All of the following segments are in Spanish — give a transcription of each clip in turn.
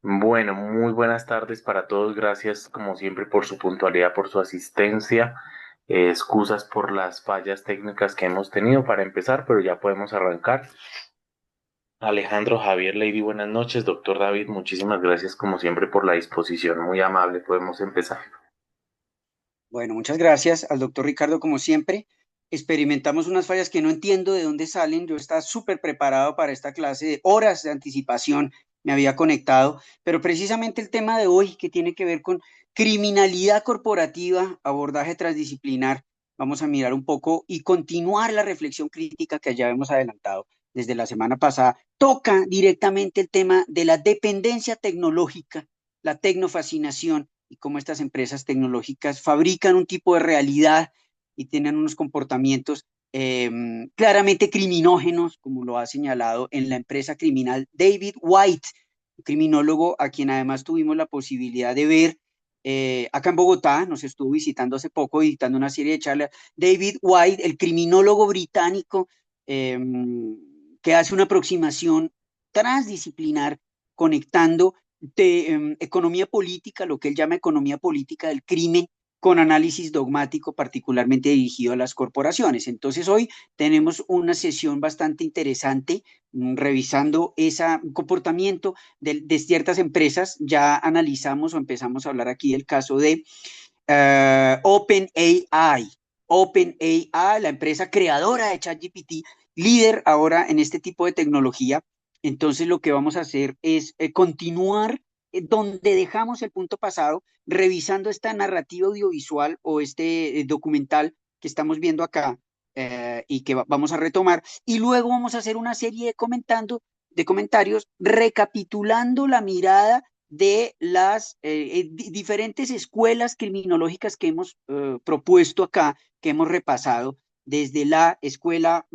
Bueno, muy buenas tardes para todos. Gracias, como siempre, por su puntualidad, por su asistencia. Excusas por las fallas técnicas que hemos tenido para empezar, pero ya podemos arrancar. Alejandro, Javier, Lady, buenas noches. Doctor David, muchísimas gracias, como siempre, por la disposición. Muy amable, podemos empezar. Bueno, muchas gracias al doctor Ricardo, como siempre. Experimentamos unas fallas que no entiendo de dónde salen. Yo estaba súper preparado para esta clase de horas de anticipación, me había conectado, pero precisamente el tema de hoy, que tiene que ver con criminalidad corporativa, abordaje transdisciplinar, vamos a mirar un poco y continuar la reflexión crítica que ya hemos adelantado desde la semana pasada. Toca directamente el tema de la dependencia tecnológica, la tecnofascinación y cómo estas empresas tecnológicas fabrican un tipo de realidad y tienen unos comportamientos claramente criminógenos, como lo ha señalado en la empresa criminal David White, un criminólogo a quien además tuvimos la posibilidad de ver acá en Bogotá, nos estuvo visitando hace poco, editando una serie de charlas. David White, el criminólogo británico eh, que hace una aproximación transdisciplinar conectando de economía política, lo que él llama economía política del crimen, con análisis dogmático particularmente dirigido a las corporaciones. Entonces hoy tenemos una sesión bastante interesante revisando ese comportamiento de ciertas empresas. Ya analizamos o empezamos a hablar aquí del caso de OpenAI. OpenAI, la empresa creadora de ChatGPT, líder ahora en este tipo de tecnología. Entonces lo que vamos a hacer es continuar donde dejamos el punto pasado, revisando esta narrativa audiovisual o este documental que estamos viendo acá y que vamos a retomar. Y luego vamos a hacer una serie de comentarios recapitulando la mirada de las diferentes escuelas criminológicas que hemos propuesto acá, que hemos repasado, desde la escuela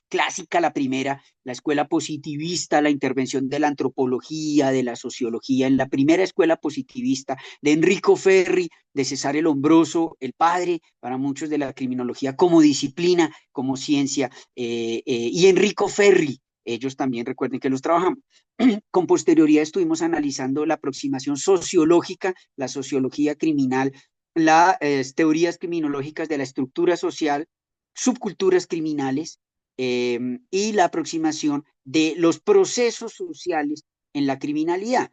clásica, la primera, la escuela positivista, la intervención de la antropología, de la sociología, en la primera escuela positivista, de Enrico Ferri, de Cesare Lombroso, el padre para muchos de la criminología como disciplina, como ciencia, y Enrico Ferri, ellos también recuerden que los trabajamos. Con posterioridad estuvimos analizando la aproximación sociológica, la sociología criminal, las teorías criminológicas de la estructura social, subculturas criminales y la aproximación de los procesos sociales en la criminalidad.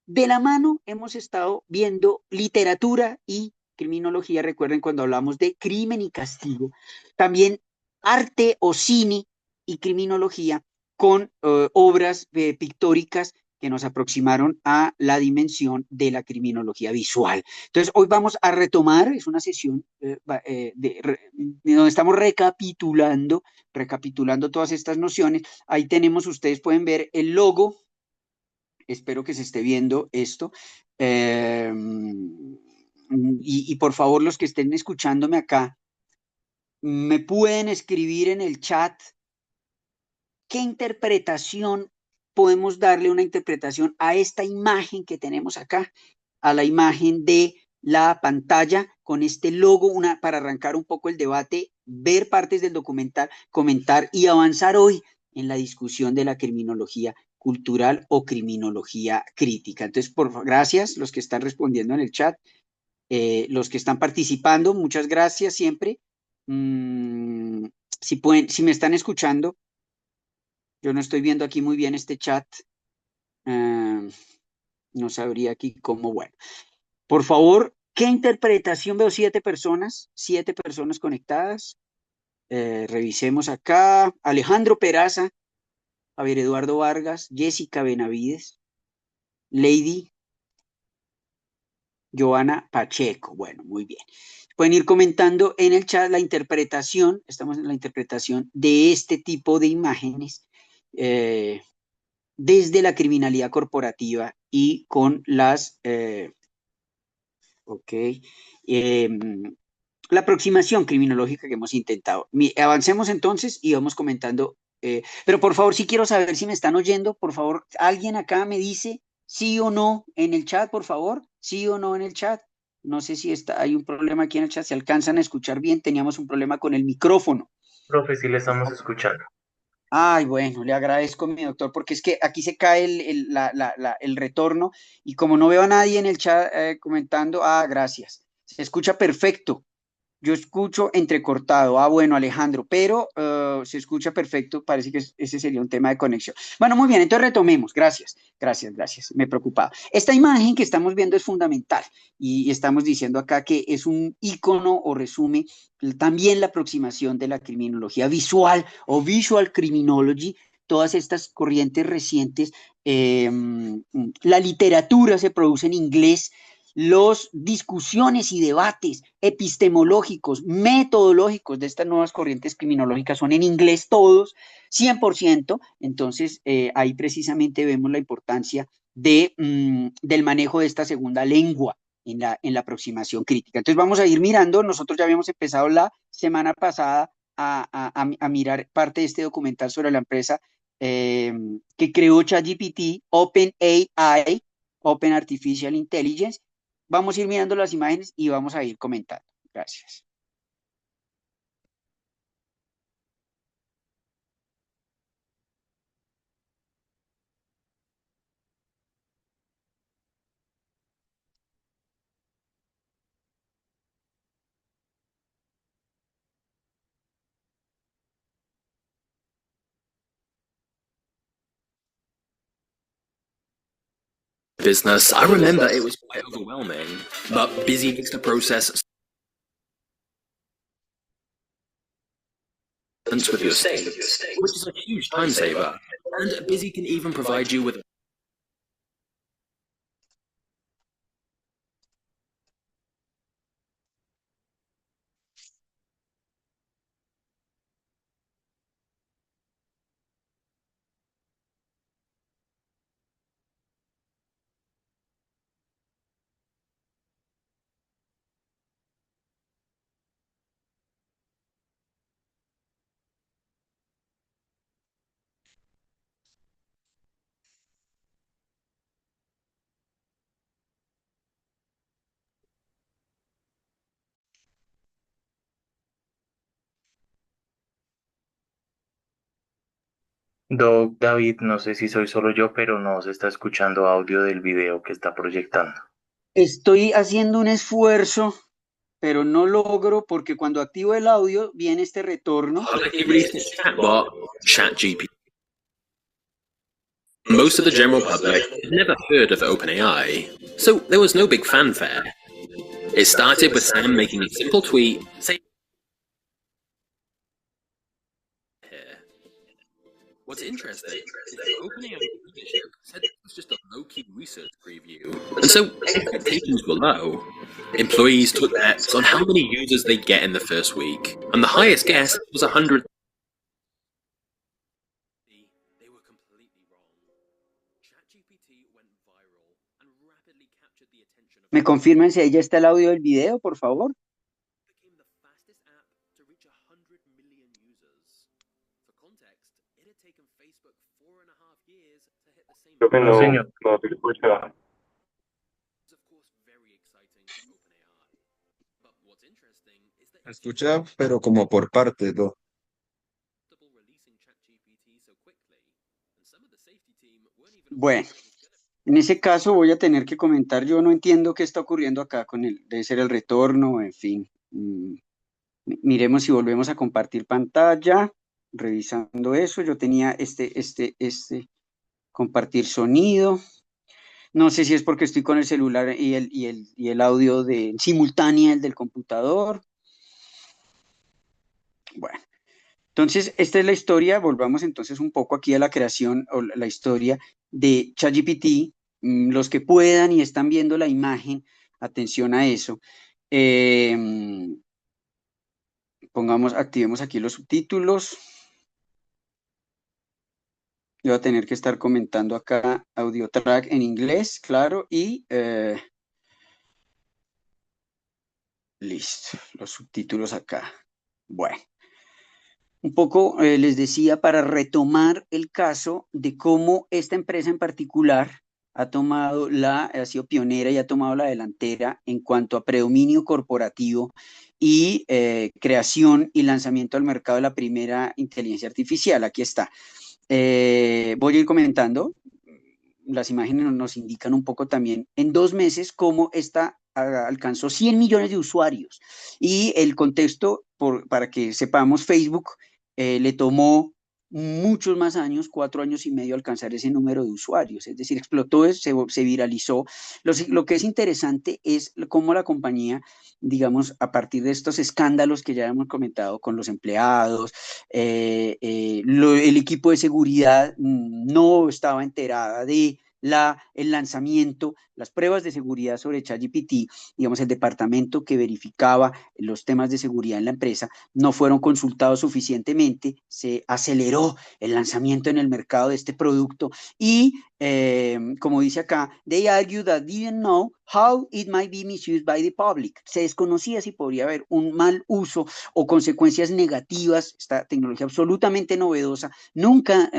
De la mano hemos estado viendo literatura y criminología, recuerden cuando hablamos de crimen y castigo, también arte o cine y criminología con obras pictóricas que nos aproximaron a la dimensión de la criminología visual. Entonces, hoy vamos a retomar, es una sesión de donde estamos recapitulando todas estas nociones. Ahí tenemos, ustedes pueden ver el logo, espero que se esté viendo esto. Eh, y por favor, los que estén escuchándome acá, me pueden escribir en el chat qué interpretación podemos darle una interpretación a esta imagen que tenemos acá, a la imagen de la pantalla con este logo, para arrancar un poco el debate, ver partes del documental, comentar y avanzar hoy en la discusión de la criminología cultural o criminología crítica. Entonces, gracias los que están respondiendo en el chat, los que están participando, muchas gracias siempre. Mm, si pueden, si me están escuchando, yo no estoy viendo aquí muy bien este chat. eh, no sabría aquí cómo, bueno. Por favor, ¿qué interpretación? Veo siete personas conectadas. Revisemos acá. Alejandro Peraza, Javier Eduardo Vargas, Jessica Benavides, Lady Joana Pacheco. Bueno, muy bien. Pueden ir comentando en el chat la interpretación, estamos en la interpretación de este tipo de imágenes desde la criminalidad corporativa y con ok, eh, la aproximación criminológica que hemos intentado. Avancemos entonces y vamos comentando. Pero por favor, sí quiero saber si me están oyendo. Por favor, alguien acá me dice sí o no en el chat, por favor. Sí o no en el chat. No sé si hay un problema aquí en el chat. ¿Se alcanzan a escuchar bien? Teníamos un problema con el micrófono. Profe, sí le estamos escuchando. Ay, bueno, le agradezco, mi doctor, porque es que aquí se cae el retorno y como no veo a nadie en el chat comentando, gracias. Se escucha perfecto. Yo escucho entrecortado. Bueno, Alejandro, pero se escucha perfecto. Parece que ese sería un tema de conexión. Bueno, muy bien, entonces retomemos. Gracias, gracias, gracias. Me preocupaba. Esta imagen que estamos viendo es fundamental y estamos diciendo acá que es un icono o resume también la aproximación de la criminología visual o visual criminology. Todas estas corrientes recientes, la literatura se produce en inglés, los discusiones y debates epistemológicos, metodológicos de estas nuevas corrientes criminológicas son en inglés todos, 100%. Entonces, ahí precisamente vemos la importancia del manejo de esta segunda lengua en la aproximación crítica. Entonces, vamos a ir mirando. Nosotros ya habíamos empezado la semana pasada a mirar parte de este documental sobre la empresa que creó ChatGPT, OpenAI, Open Artificial Intelligence. Vamos a ir mirando las imágenes y vamos a ir comentando. Gracias. Business, I remember it was quite overwhelming, but Busy makes the process with your state, which is a huge time saver. And Busy can even provide you with Doc, David, no sé si soy solo yo, pero no se está escuchando audio del video que está proyectando. Estoy haciendo un esfuerzo, pero no logro porque cuando activo el audio viene este retorno. publicly released chatbot, ChatGPT. Most of the general public had never heard of OpenAI, so there was no big fanfare. It started with Sam making a simple tweet saying, "What's interesting is that OpenAI leadership said it was just a low-key research preview, and so expectations were low. Employees took bets on how many users they'd get in the first week, and the highest guess was 100. They were completely wrong. ChatGPT went viral and rapidly captured the attention of. ¿Me confirman si ahí ya está el audio del video, por favor? Became the fastest app to reach 100 million users. For context, it had taken Facebook 4.5 years to hit the same. Creo que no, señor. No se escucha. It's of course very exciting for OpenAI. But what's interesting is that Escucha, pero como por partes, ¿no? releasing ChatGPT so quickly, and some of the safety team weren't even. Bueno, en ese caso voy a tener que comentar. Yo no entiendo qué está ocurriendo acá con él. Debe ser el retorno, en fin. Miremos si volvemos a compartir pantalla. Revisando eso, yo tenía compartir sonido. No sé si es porque estoy con el celular y el audio de simultánea, el del computador. Bueno, entonces esta es la historia. Volvamos entonces un poco aquí a la creación o la historia de ChatGPT. Los que puedan y están viendo la imagen, atención a eso. Activemos aquí los subtítulos. Yo voy a tener que estar comentando acá audio track en inglés, claro, y listo, los subtítulos acá. Bueno, un poco les decía para retomar el caso de cómo esta empresa en particular ha sido pionera y ha tomado la delantera en cuanto a predominio corporativo y creación y lanzamiento al mercado de la primera inteligencia artificial. Aquí está. Voy a ir comentando. Las imágenes nos indican un poco también en 2 meses cómo esta alcanzó 100 millones de usuarios. Y el contexto, para que sepamos, Facebook le tomó muchos más años, 4 años y medio, alcanzar ese número de usuarios. Es decir, explotó, se viralizó. Lo que es interesante es cómo la compañía, digamos, a partir de estos escándalos que ya hemos comentado con los empleados, el equipo de seguridad no estaba enterada de el lanzamiento, las pruebas de seguridad sobre ChatGPT, digamos, el departamento que verificaba los temas de seguridad en la empresa, no fueron consultados suficientemente, se aceleró el lanzamiento en el mercado de este producto y, como dice acá, they argue that didn't know how it might be misused by the public. Se desconocía si podría haber un mal uso o consecuencias negativas. Esta tecnología absolutamente novedosa, nunca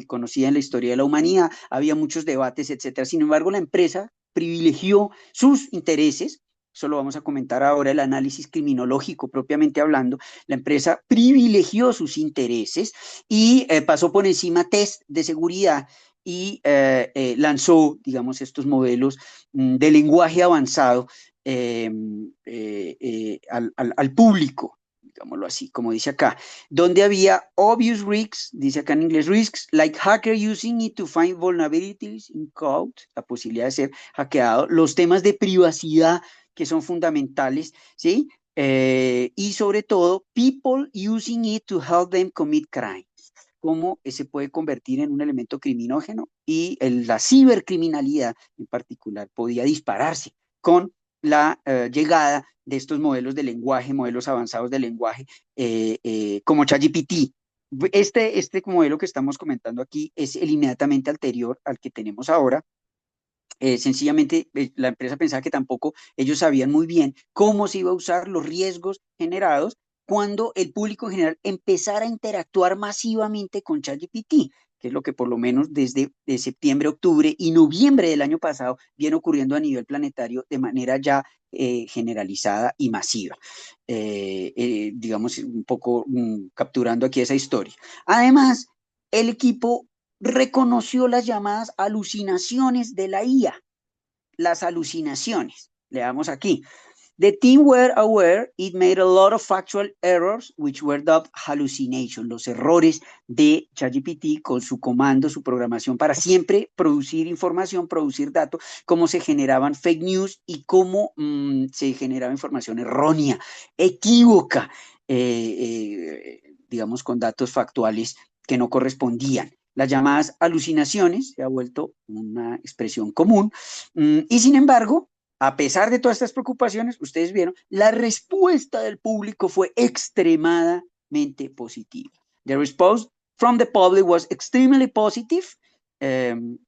conocida en la historia de la humanidad, había muchos debates, etcétera. Sin embargo, la empresa privilegió sus intereses. Eso lo vamos a comentar ahora, el análisis criminológico propiamente hablando. La empresa privilegió sus intereses y pasó por encima test de seguridad y lanzó, digamos, estos modelos de lenguaje avanzado al público, digámoslo así, como dice acá, donde había obvious risks, dice acá en inglés, risks, like hacker using it to find vulnerabilities in code, la posibilidad de ser hackeado, los temas de privacidad que son fundamentales, ¿sí? Y sobre todo, people using it to help them commit crime, cómo se puede convertir en un elemento criminógeno y la cibercriminalidad en particular podía dispararse con la llegada de estos modelos de lenguaje, modelos avanzados de lenguaje como ChatGPT. Este modelo que estamos comentando aquí es el inmediatamente anterior al que tenemos ahora. Sencillamente la empresa pensaba que tampoco ellos sabían muy bien cómo se iba a usar, los riesgos generados cuando el público en general empezara a interactuar masivamente con ChatGPT, que es lo que por lo menos desde septiembre, octubre y noviembre del año pasado viene ocurriendo a nivel planetario de manera ya generalizada y masiva. Digamos, un poco capturando aquí esa historia. Además, el equipo reconoció las llamadas alucinaciones de la IA, las alucinaciones. Leamos aquí. The team were aware it made a lot of factual errors, which were dubbed hallucination, los errores de ChatGPT con su comando, su programación para siempre producir información, producir datos, cómo se generaban fake news y cómo se generaba información errónea, equívoca, digamos, con datos factuales que no correspondían. Las llamadas alucinaciones se ha vuelto una expresión común y sin embargo, a pesar de todas estas preocupaciones, ustedes vieron, la respuesta del público fue extremadamente positiva. The response from the public was extremely positive.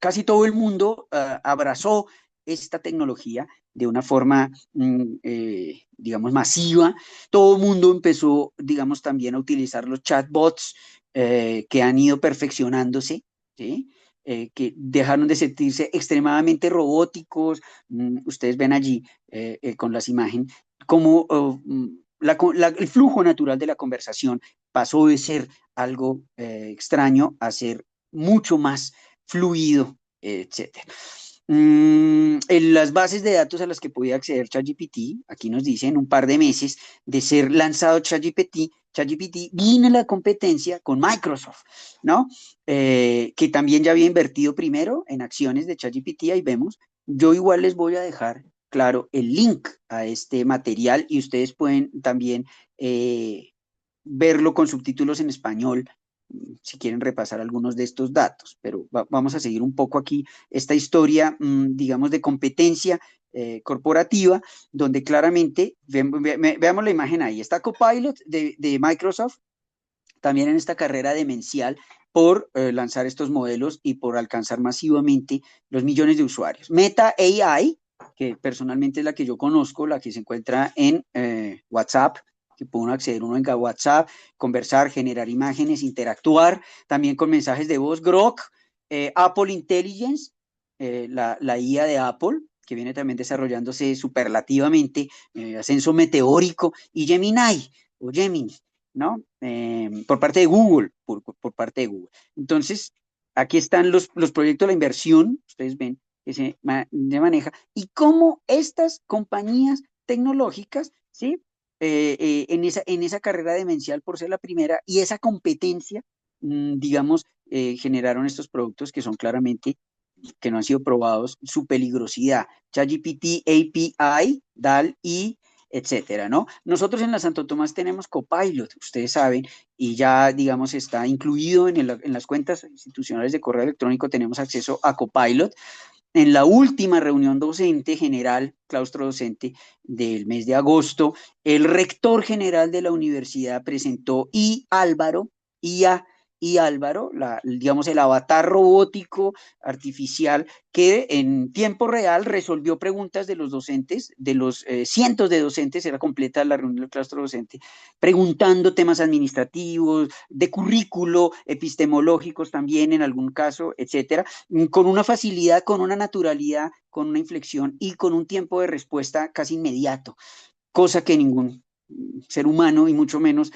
Casi todo el mundo abrazó esta tecnología de una forma, digamos, masiva. Todo el mundo empezó, digamos, también a utilizar los chatbots que han ido perfeccionándose, ¿sí? Que dejaron de sentirse extremadamente robóticos. Ustedes ven allí con las imágenes cómo el flujo natural de la conversación pasó de ser algo extraño a ser mucho más fluido, etcétera. En las bases de datos a las que podía acceder ChatGPT, aquí nos dice en un par de meses de ser lanzado ChatGPT viene la competencia con Microsoft, ¿no? Que también ya había invertido primero en acciones de ChatGPT, ahí vemos. Yo igual les voy a dejar, claro, el link a este material y ustedes pueden también verlo con subtítulos en español si quieren repasar algunos de estos datos, pero vamos a seguir un poco aquí esta historia, digamos, de competencia corporativa, donde claramente, veamos la imagen ahí, está Copilot de Microsoft, también en esta carrera demencial por lanzar estos modelos y por alcanzar masivamente los millones de usuarios. Meta AI, que personalmente es la que yo conozco, la que se encuentra en WhatsApp, que puede uno acceder uno en WhatsApp, conversar, generar imágenes, interactuar, también con mensajes de voz, Grok, Apple Intelligence, la IA de Apple, que viene también desarrollándose superlativamente, ascenso meteórico, y Gemini, o Gemini, ¿no? Por parte de Google, por parte de Google. Entonces, aquí están los proyectos, la inversión, ustedes ven, que se maneja, y cómo estas compañías tecnológicas, ¿sí? En esa carrera demencial por ser la primera y esa competencia, digamos, generaron estos productos que son claramente, que no han sido probados, su peligrosidad. ChatGPT, API, DAL y etcétera, ¿no? Nosotros en la Santo Tomás tenemos Copilot, ustedes saben, y ya, digamos, está incluido en las cuentas institucionales de correo electrónico, tenemos acceso a Copilot. En la última reunión docente general, claustro docente del mes de agosto, el rector general de la universidad presentó IA y Álvaro, digamos el avatar robótico artificial que en tiempo real resolvió preguntas de los docentes, de los cientos de docentes, era completa la reunión del claustro docente, preguntando temas administrativos, de currículo, epistemológicos también en algún caso, etcétera, con una facilidad, con una naturalidad, con una inflexión y con un tiempo de respuesta casi inmediato, cosa que ningún ser humano y mucho menos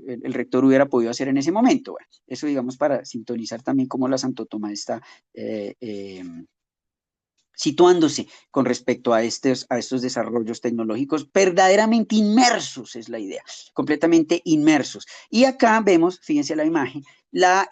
el rector hubiera podido hacer en ese momento. Bueno, eso digamos para sintonizar también cómo la Santo Tomás está situándose con respecto a estos desarrollos tecnológicos verdaderamente inmersos, es la idea, completamente inmersos. Y acá vemos, fíjense la imagen, la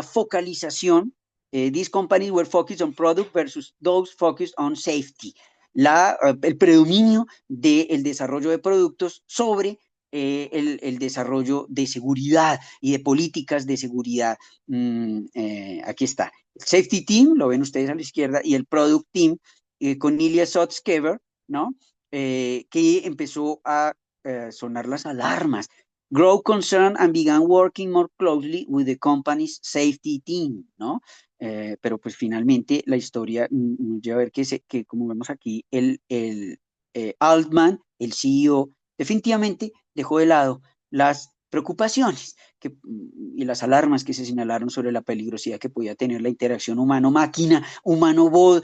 focalización, these companies were focused on product versus those focused on safety. El predominio del desarrollo de productos sobre el desarrollo de seguridad y de políticas de seguridad. Aquí está. El Safety Team, lo ven ustedes a la izquierda, y el Product Team con Ilya Sutskever, ¿no? Que empezó a sonar las alarmas. Grow concern and began working more closely with the company's safety team, ¿no? Pero pues finalmente la historia nos lleva a ver que como vemos aquí, Altman, el CEO, definitivamente dejó de lado las preocupaciones y las alarmas que se señalaron sobre la peligrosidad que podía tener la interacción humano-máquina, humano-bot,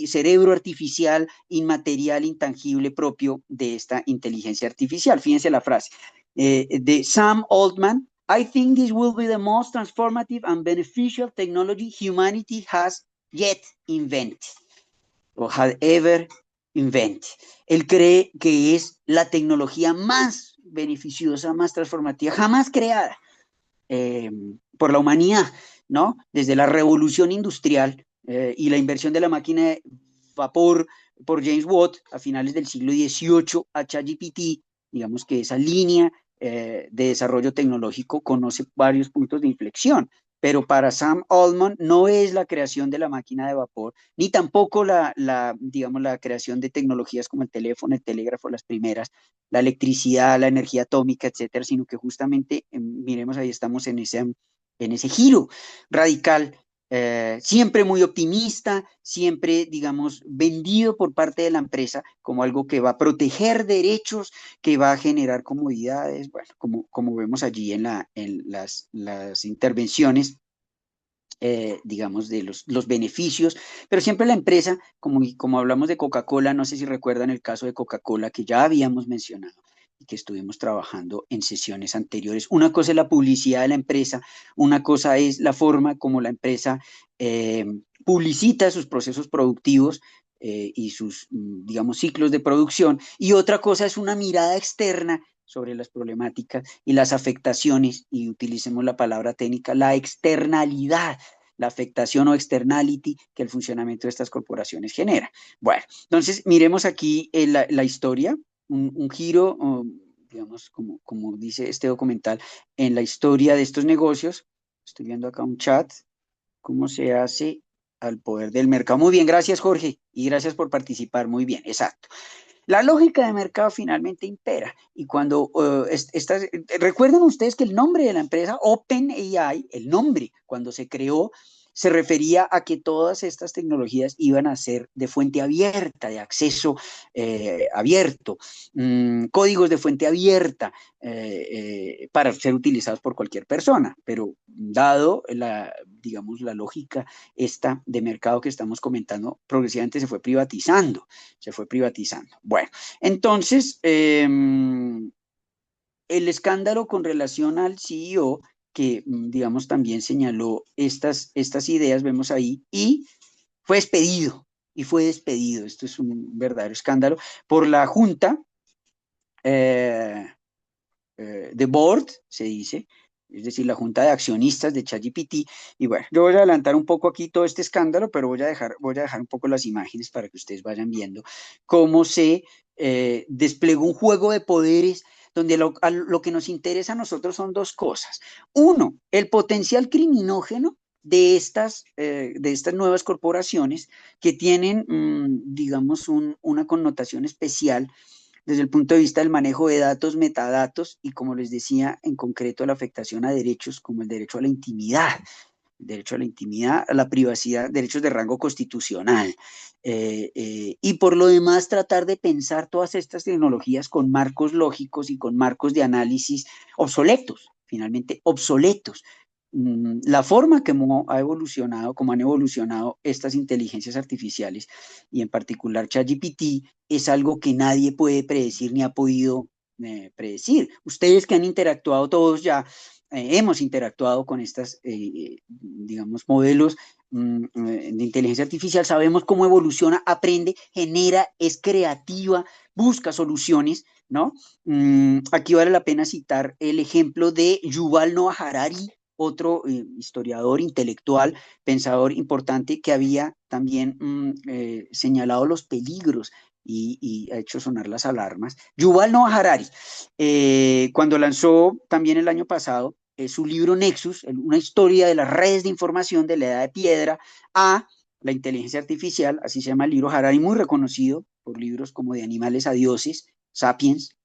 cerebro artificial, inmaterial, intangible propio de esta inteligencia artificial. Fíjense la frase de Sam Altman: I think this will be the most transformative and beneficial technology humanity has yet invented or had ever invented. Él cree que es la tecnología más beneficiosa, más transformativa, jamás creada por la humanidad, ¿no? Desde la revolución industrial y la inversión de la máquina de vapor por James Watt a finales del siglo XVIII a ChatGPT, digamos que esa línea de desarrollo tecnológico conoce varios puntos de inflexión, pero para Sam Altman no es la creación de la máquina de vapor, ni tampoco digamos, la creación de tecnologías como el teléfono, el telégrafo, las primeras, la electricidad, la energía atómica, etcétera, sino que justamente, miremos, ahí estamos en ese giro radical, siempre muy optimista, siempre, digamos, vendido por parte de la empresa como algo que va a proteger derechos, que va a generar comodidades, bueno, como vemos allí en las intervenciones, digamos, de los beneficios, pero siempre la empresa, como hablamos de Coca-Cola, no sé si recuerdan el caso de Coca-Cola que ya habíamos mencionado y que estuvimos trabajando en sesiones anteriores. Una cosa es la publicidad de la empresa, una cosa es la forma como la empresa publicita sus procesos productivos y sus, digamos, ciclos de producción, y otra cosa es una mirada externa sobre las problemáticas y las afectaciones, y utilicemos la palabra técnica, la externalidad, la afectación o externality que el funcionamiento de estas corporaciones genera. Bueno, entonces miremos aquí la historia, un giro, digamos, como dice este documental, en la historia de estos negocios. Estoy viendo acá un chat, cómo se hace al poder del mercado. Muy bien, gracias Jorge, y gracias por participar, muy bien, exacto. La lógica de mercado finalmente impera, y cuando recuerden ustedes que el nombre de la empresa OpenAI, el nombre cuando se creó, se refería a que todas estas tecnologías iban a ser de fuente abierta, de acceso abierto, códigos de fuente abierta para ser utilizados por cualquier persona, pero dado digamos, la lógica esta de mercado que estamos comentando, progresivamente se fue privatizando, se fue privatizando. Bueno, entonces, el escándalo con relación al CEO, que digamos también señaló estas ideas, vemos ahí, y fue despedido, esto es un verdadero escándalo, por la junta de board, se dice, es decir, la junta de accionistas de ChatGPT. Y bueno, yo voy a adelantar un poco aquí todo este escándalo, pero voy a dejar un poco las imágenes para que ustedes vayan viendo cómo se desplegó un juego de poderes donde lo que nos interesa a nosotros son dos cosas. Uno, el potencial criminógeno de estas nuevas corporaciones que tienen, digamos, una connotación especial desde el punto de vista del manejo de datos, metadatos y, como les decía, en concreto la afectación a derechos como el derecho a la intimidad, a la privacidad, derechos de rango constitucional. Y por lo demás, tratar de pensar todas estas tecnologías con marcos lógicos y con marcos de análisis obsoletos, finalmente obsoletos. La forma como han evolucionado estas inteligencias artificiales y en particular ChatGPT es algo que nadie puede predecir ni ha podido predecir. Ustedes que han interactuado todos ya, hemos interactuado con estas, digamos, modelos de inteligencia artificial, sabemos cómo evoluciona, aprende, genera, es creativa, busca soluciones, ¿no? Aquí vale la pena citar el ejemplo de Yuval Noah Harari, otro historiador, intelectual, pensador importante que había también señalado los peligros y ha hecho sonar las alarmas. Yuval Noah Harari, cuando lanzó también el año pasado su libro Nexus, una historia de las redes de información de la edad de piedra a la inteligencia artificial, así se llama el libro. Harari, muy reconocido por libros como De animales a dioses, Sapiens,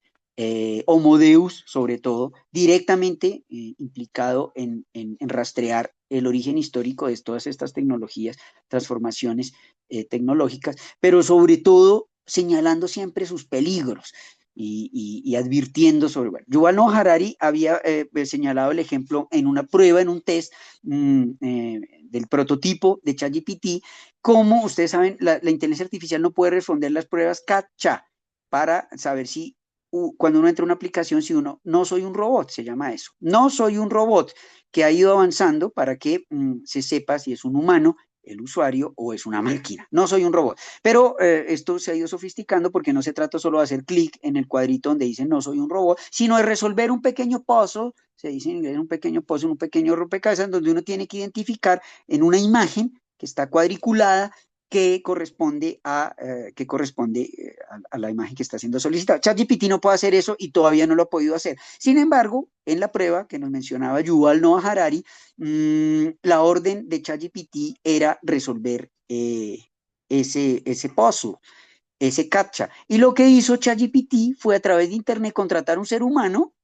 Homo Deus, sobre todo, directamente implicado en rastrear el origen histórico de todas estas tecnologías, transformaciones tecnológicas, pero sobre todo señalando siempre sus peligros y advirtiendo sobre... Bueno, Yuval Noah Harari había señalado el ejemplo en una prueba, en un test del prototipo de ChatGPT, como ustedes saben, la inteligencia artificial no puede responder las pruebas CAPTCHA para saber si cuando uno entra a una aplicación, si uno, no soy un robot, se llama eso, no soy un robot, que ha ido avanzando para que se sepa si es un humano, el usuario, o es una máquina. No soy un robot. Pero esto se ha ido sofisticando porque no se trata solo de hacer clic en el cuadrito donde dice no soy un robot, sino de resolver un pequeño puzzle, se dice en inglés un pequeño puzzle, un pequeño rompecabezas, donde uno tiene que identificar en una imagen que está cuadriculada que corresponde a la imagen que está siendo solicitada. ChatGPT no puede hacer eso y todavía no lo ha podido hacer. Sin embargo, en la prueba que nos mencionaba Yuval Noah Harari, la orden de ChatGPT era resolver ese puzzle, ese CAPTCHA. Y lo que hizo ChatGPT fue a través de Internet contratar un ser humano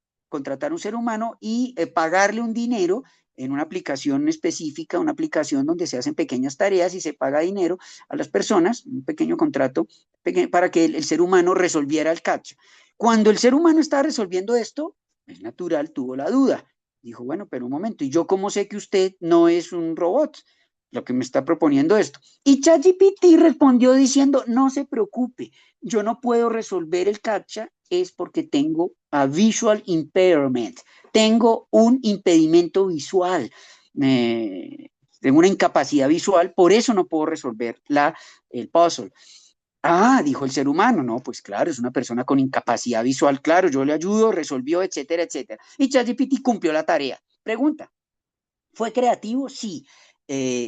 y pagarle un dinero en una aplicación específica, una aplicación donde se hacen pequeñas tareas y se paga dinero a las personas, un pequeño contrato para que el ser humano resolviera el CAPTCHA. Cuando el ser humano estaba resolviendo esto, es natural, tuvo la duda. Dijo, bueno, pero un momento, ¿y yo cómo sé que usted no es un robot? Lo que me está proponiendo esto. Y ChatGPT respondió diciendo, no se preocupe, yo no puedo resolver el CAPTCHA, es porque tengo a visual impairment, tengo un impedimento visual, tengo una incapacidad visual, por eso no puedo resolver el puzzle. Ah, dijo el ser humano, no, pues claro, es una persona con incapacidad visual, claro, yo le ayudo, resolvió, etcétera, etcétera. Y ChatGPT cumplió la tarea. Pregunta, ¿fue creativo? Sí.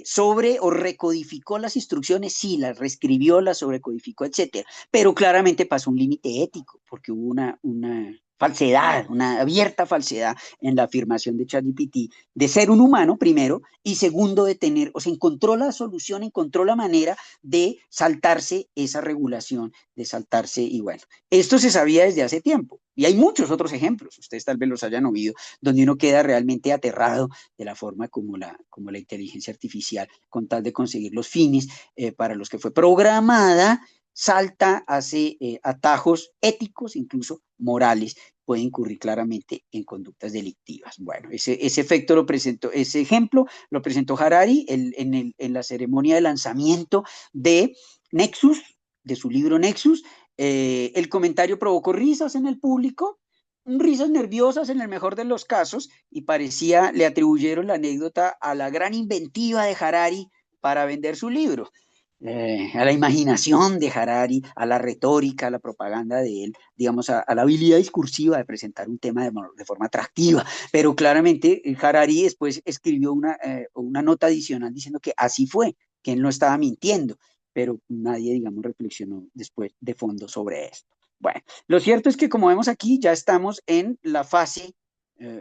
¿Sobre o recodificó las instrucciones? Sí, las reescribió, las sobrecodificó, etcétera. Pero claramente pasó un límite ético, porque hubo una falsedad, una abierta falsedad en la afirmación de ChatGPT de ser un humano, primero, y segundo, de tener, o sea, encontró la solución, encontró la manera de saltarse esa regulación, de saltarse, y bueno, esto se sabía desde hace tiempo. Y hay muchos otros ejemplos, ustedes tal vez los hayan oído, donde uno queda realmente aterrado de la forma como la inteligencia artificial, con tal de conseguir los fines para los que fue programada, salta, hace atajos éticos, incluso morales, puede incurrir claramente en conductas delictivas. Bueno, ese efecto lo presentó, ese ejemplo lo presentó Harari en la ceremonia de lanzamiento de Nexus, de su libro Nexus. El comentario provocó risas en el público, risas nerviosas en el mejor de los casos, y parecía, le atribuyeron la anécdota a la gran inventiva de Harari para vender su libro. A la imaginación de Harari, a la retórica, a la propaganda de él, digamos, a la habilidad discursiva de presentar un tema de forma atractiva. Pero claramente Harari después escribió una nota adicional diciendo que así fue, que él no estaba mintiendo, pero nadie, digamos, reflexionó después de fondo sobre esto. Bueno, lo cierto es que como vemos aquí, ya estamos en la fase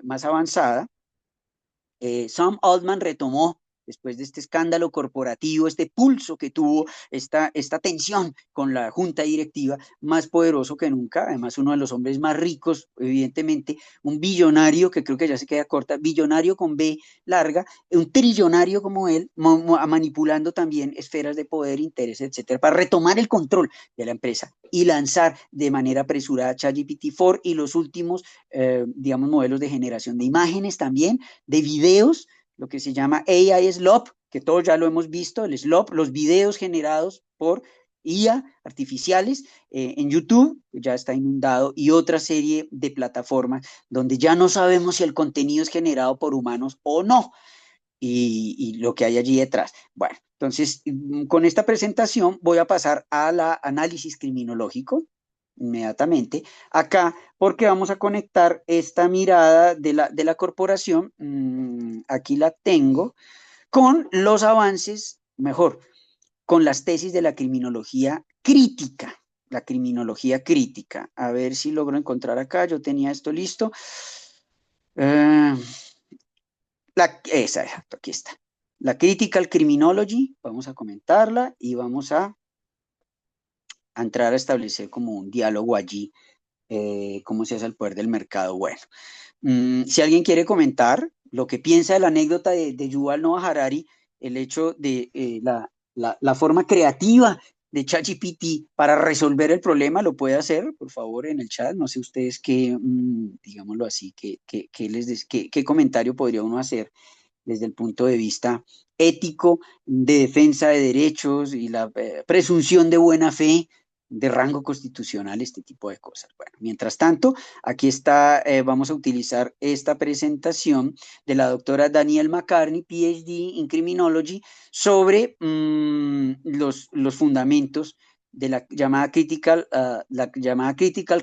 más avanzada. Sam Altman retomó, después de este escándalo corporativo, este pulso que tuvo, esta tensión con la junta directiva, más poderoso que nunca, además uno de los hombres más ricos, evidentemente, un billonario, que creo que ya se queda corta, billonario con B larga, un trillonario como él, manipulando también esferas de poder, intereses, etcétera, para retomar el control de la empresa y lanzar de manera apresurada ChatGPT-4 y los últimos, digamos, modelos de generación de imágenes también, de videos, lo que se llama AI Slop, que todos ya lo hemos visto, el Slop, los videos generados por IA artificiales en YouTube, ya está inundado, y otra serie de plataformas donde ya no sabemos si el contenido es generado por humanos o no, y lo que hay allí detrás. Bueno, entonces, con esta presentación voy a pasar al análisis criminológico inmediatamente acá, porque vamos a conectar esta mirada de la corporación, aquí la tengo, con los avances, mejor, con las tesis de la criminología crítica. La criminología crítica. A ver si logro encontrar acá. Yo tenía esto listo. Exacto, aquí está. La Critical Criminology, vamos a comentarla y vamos a entrar a establecer como un diálogo allí, cómo se hace el poder del mercado. Bueno, si alguien quiere comentar lo que piensa de la anécdota de Yuval Noah Harari, el hecho de la forma creativa de ChatGPT para resolver el problema, lo puede hacer, por favor, en el chat. No sé ustedes qué, digámoslo así, qué comentario podría uno hacer desde el punto de vista ético, de defensa de derechos y la presunción de buena fe, de rango constitucional, este tipo de cosas. Bueno, mientras tanto, aquí está, vamos a utilizar esta presentación de la doctora Danielle McCartney, PhD in Criminology, sobre los fundamentos de la llamada critical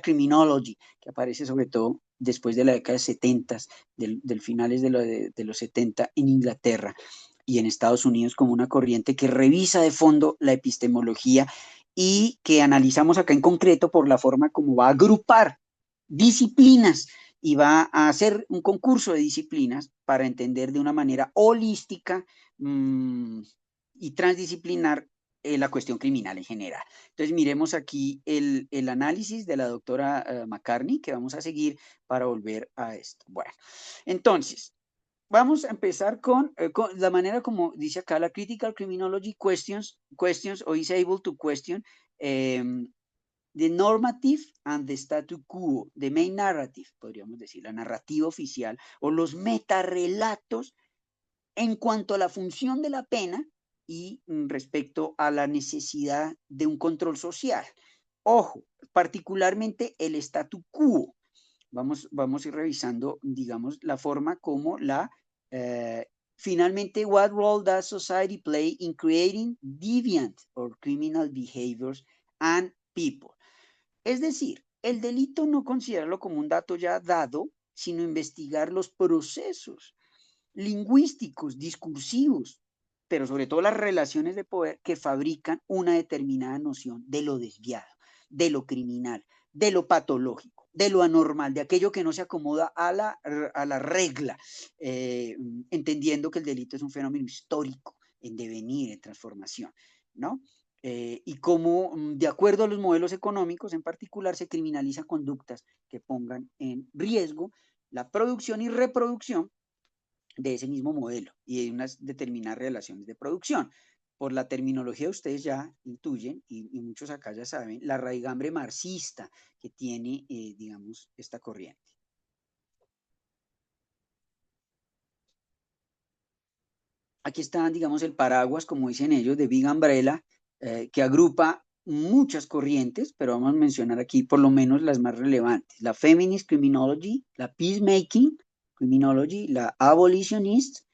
criminology, que aparece sobre todo después de la década de 70, del finales de los 70 en Inglaterra y en Estados Unidos, como una corriente que revisa de fondo la epistemología y que analizamos acá en concreto por la forma como va a agrupar disciplinas y va a hacer un concurso de disciplinas para entender de una manera holística y transdisciplinar la cuestión criminal en general. Entonces miremos aquí el análisis de la doctora McCartney que vamos a seguir para volver a esto. Bueno, entonces, vamos a empezar con la manera como dice acá la Critical Criminology questions or is able to question the normative and the statu quo, the main narrative, podríamos decir, la narrativa oficial o los metarrelatos en cuanto a la función de la pena y respecto a la necesidad de un control social. Ojo, particularmente el statu quo. Vamos a ir revisando, digamos, la forma como finalmente, what role does society play in creating deviant or criminal behaviors and people? Es decir, el delito no considerarlo como un dato ya dado, sino investigar los procesos lingüísticos, discursivos, pero sobre todo las relaciones de poder que fabrican una determinada noción de lo desviado, de lo criminal, de lo patológico, de lo anormal, de aquello que no se acomoda a la regla, entendiendo que el delito es un fenómeno histórico, en devenir, en transformación, ¿no? y cómo, de acuerdo a los modelos económicos en particular, se criminaliza conductas que pongan en riesgo la producción y reproducción de ese mismo modelo y de unas determinadas relaciones de producción. Por la terminología ustedes ya intuyen, y muchos acá ya saben, la raigambre marxista que tiene, digamos, esta corriente. Aquí está, digamos, el paraguas, como dicen ellos, de Big Umbrella, que agrupa muchas corrientes, pero vamos a mencionar aquí por lo menos las más relevantes. La Feminist Criminology, la Peacemaking Criminology, la Abolitionist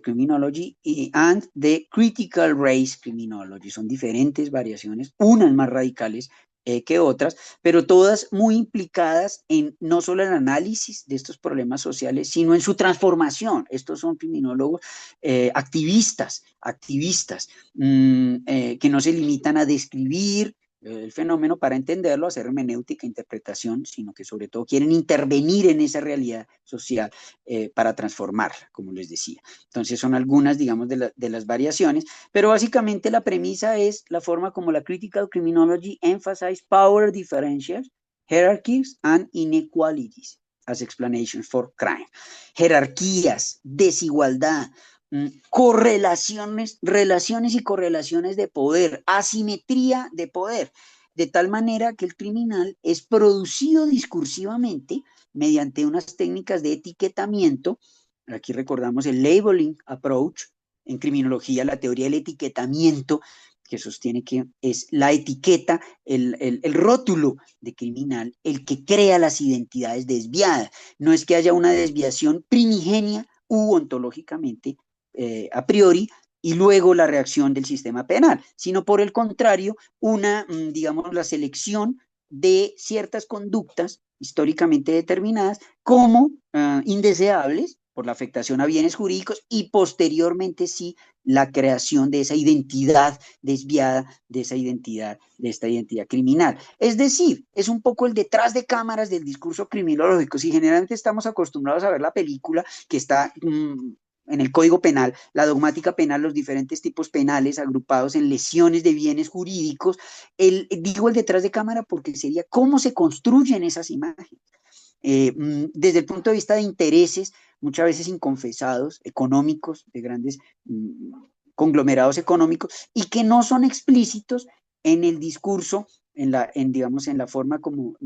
Criminology and the Critical Race Criminology. Son diferentes variaciones, unas más radicales que otras, pero todas muy implicadas en no solo el análisis de estos problemas sociales, sino en su transformación. Estos son criminólogos activistas que no se limitan a describir el fenómeno para entenderlo, hacer hermenéutica, interpretación, sino que sobre todo quieren intervenir en esa realidad social para transformarla, como les decía. Entonces son algunas, digamos, de las variaciones, pero básicamente la premisa es la forma como la Critical Criminology emphasize power differentials, hierarchies and inequalities as explanations for crime. Jerarquías, desigualdad, correlaciones, relaciones y correlaciones de poder, asimetría de poder, de tal manera que el criminal es producido discursivamente mediante unas técnicas de etiquetamiento. Aquí recordamos el labeling approach, en criminología la teoría del etiquetamiento, que sostiene que es la etiqueta, el rótulo de criminal, el que crea las identidades desviadas. No es que haya una desviación primigenia u ontológicamente a priori, y luego la reacción del sistema penal, sino por el contrario, una, digamos, la selección de ciertas conductas históricamente determinadas como indeseables por la afectación a bienes jurídicos y posteriormente sí la creación de esa identidad desviada, de esa identidad, de esta identidad criminal. Es decir, es un poco el detrás de cámaras del discurso criminológico. Si generalmente estamos acostumbrados a ver la película que está en el Código Penal, la dogmática penal, los diferentes tipos penales agrupados en lesiones de bienes jurídicos, digo el detrás de cámara porque sería cómo se construyen esas imágenes. Desde el punto de vista de intereses, muchas veces inconfesados, económicos, de grandes conglomerados económicos, y que no son explícitos en el discurso, digamos, en la forma como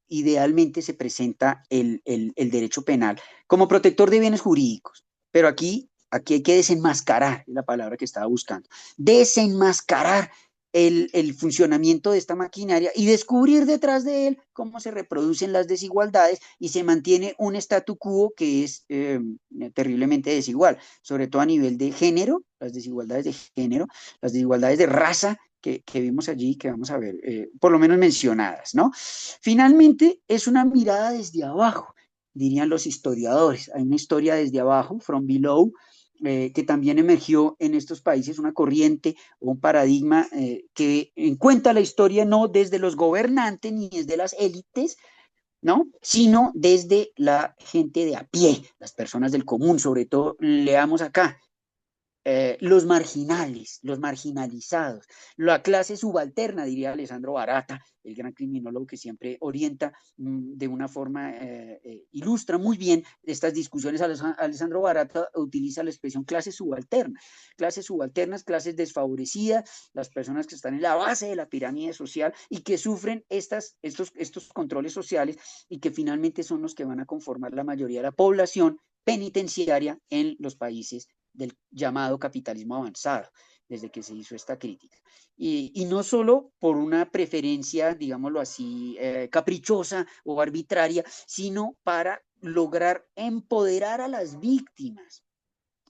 idealmente se presenta el derecho penal, como protector de bienes jurídicos. Pero aquí hay que desenmascarar, es la palabra que estaba buscando, desenmascarar el funcionamiento de esta maquinaria y descubrir detrás de él cómo se reproducen las desigualdades y se mantiene un statu quo que es terriblemente desigual, sobre todo a nivel de género, las desigualdades de género, las desigualdades de raza que vimos allí, que vamos a ver, por lo menos mencionadas, ¿no? Finalmente, es una mirada desde abajo, dirían los historiadores. Hay una historia desde abajo, from below, que también emergió en estos países, una corriente o un paradigma que cuenta la historia no desde los gobernantes ni desde las élites, ¿no? Sino desde la gente de a pie, las personas del común, sobre todo, leamos acá, los marginales, los marginalizados, la clase subalterna, diría Alessandro Barata, el gran criminólogo que siempre orienta de una forma, ilustra muy bien estas discusiones. Alessandro Barata utiliza la expresión clases subalternas, clases desfavorecidas, las personas que están en la base de la pirámide social y que sufren estos controles sociales y que finalmente son los que van a conformar la mayoría de la población penitenciaria en los países del llamado capitalismo avanzado, desde que se hizo esta crítica. Y no solo por una preferencia, digámoslo así, caprichosa o arbitraria, sino para lograr empoderar a las víctimas.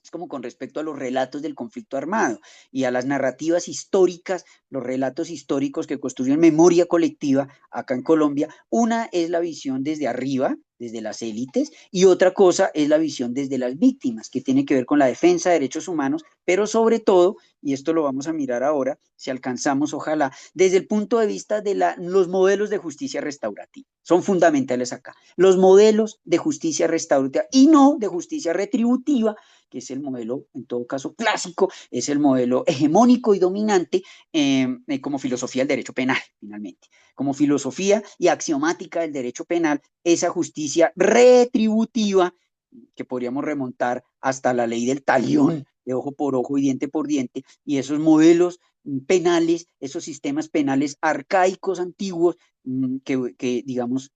Es como con respecto a los relatos del conflicto armado y a las narrativas históricas, los relatos históricos que construyen memoria colectiva acá en Colombia. Una es la visión desde arriba, desde las élites, y otra cosa es la visión desde las víctimas, que tiene que ver con la defensa de derechos humanos, pero sobre todo, y esto lo vamos a mirar ahora, si alcanzamos, ojalá, desde el punto de vista de los modelos de justicia restaurativa. Son fundamentales acá. Los modelos de justicia restaurativa y no de justicia retributiva, que es el modelo, en todo caso, clásico, es el modelo hegemónico y dominante como filosofía del derecho penal, finalmente. Como filosofía y axiomática del derecho penal, esa justicia retributiva, que podríamos remontar hasta la ley del talión, de ojo por ojo y diente por diente, y esos modelos penales, esos sistemas penales arcaicos, antiguos, que digamos,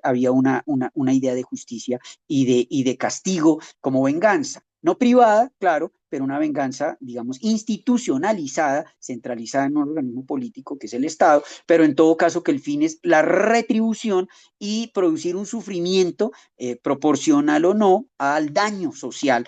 había una idea de justicia y de castigo como venganza. No privada, claro, pero una venganza, digamos, institucionalizada, centralizada en un organismo político que es el Estado, pero en todo caso que el fin es la retribución y producir un sufrimiento proporcional o no al daño social,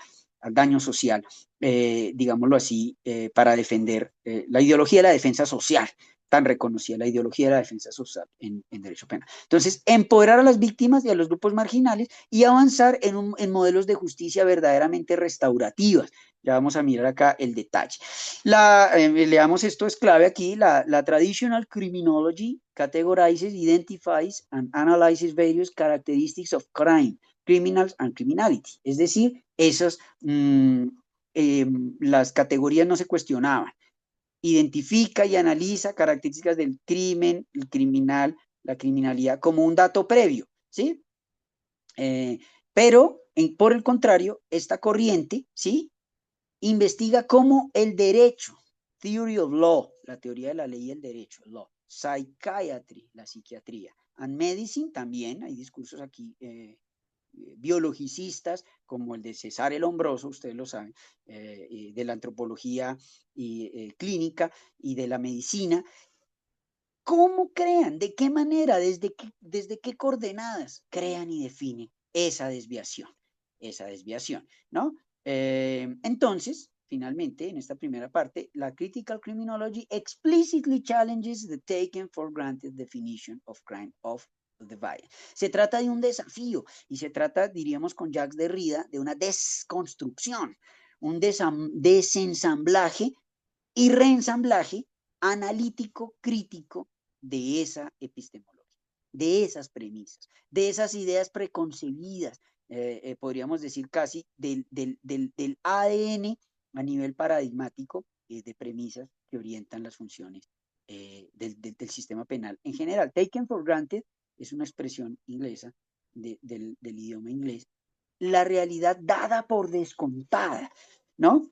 digámoslo así, para defender la ideología de la defensa social, tan reconocida, la ideología de la defensa social en derecho penal. Entonces, empoderar a las víctimas y a los grupos marginales y avanzar en modelos de justicia verdaderamente restaurativas. Ya vamos a mirar acá el detalle. Leamos esto, es clave aquí, la traditional criminology categorizes, identifies and analyzes various characteristics of crime, criminals and criminality. Es decir, las categorías no se cuestionaban. Identifica y analiza características del crimen, el criminal, la criminalidad como un dato previo, ¿sí? Pero, por el contrario, esta corriente, ¿sí? Investiga cómo el derecho, theory of law, la teoría de la ley y el derecho, law, psychiatry, la psiquiatría, and medicine también, hay discursos aquí biologicistas como el de Cesare Lombroso, ustedes lo saben, de la antropología clínica y de la medicina. ¿Cómo crean? ¿De qué manera? ¿Desde qué coordenadas crean y definen esa desviación? Esa desviación, ¿no? Entonces, finalmente, en esta primera parte, la critical criminology explicitly challenges the taken for granted definition of crime of the violence. Se trata de un desafío y se trata, diríamos con Jacques Derrida, de una desconstrucción, un desensamblaje y reensamblaje analítico, crítico de esa epistemología, de esas premisas, de esas ideas preconcebidas, podríamos decir casi del ADN a nivel paradigmático de premisas que orientan las funciones del sistema penal en general. Taken for granted es una expresión inglesa del idioma inglés, la realidad dada por descontada, ¿no?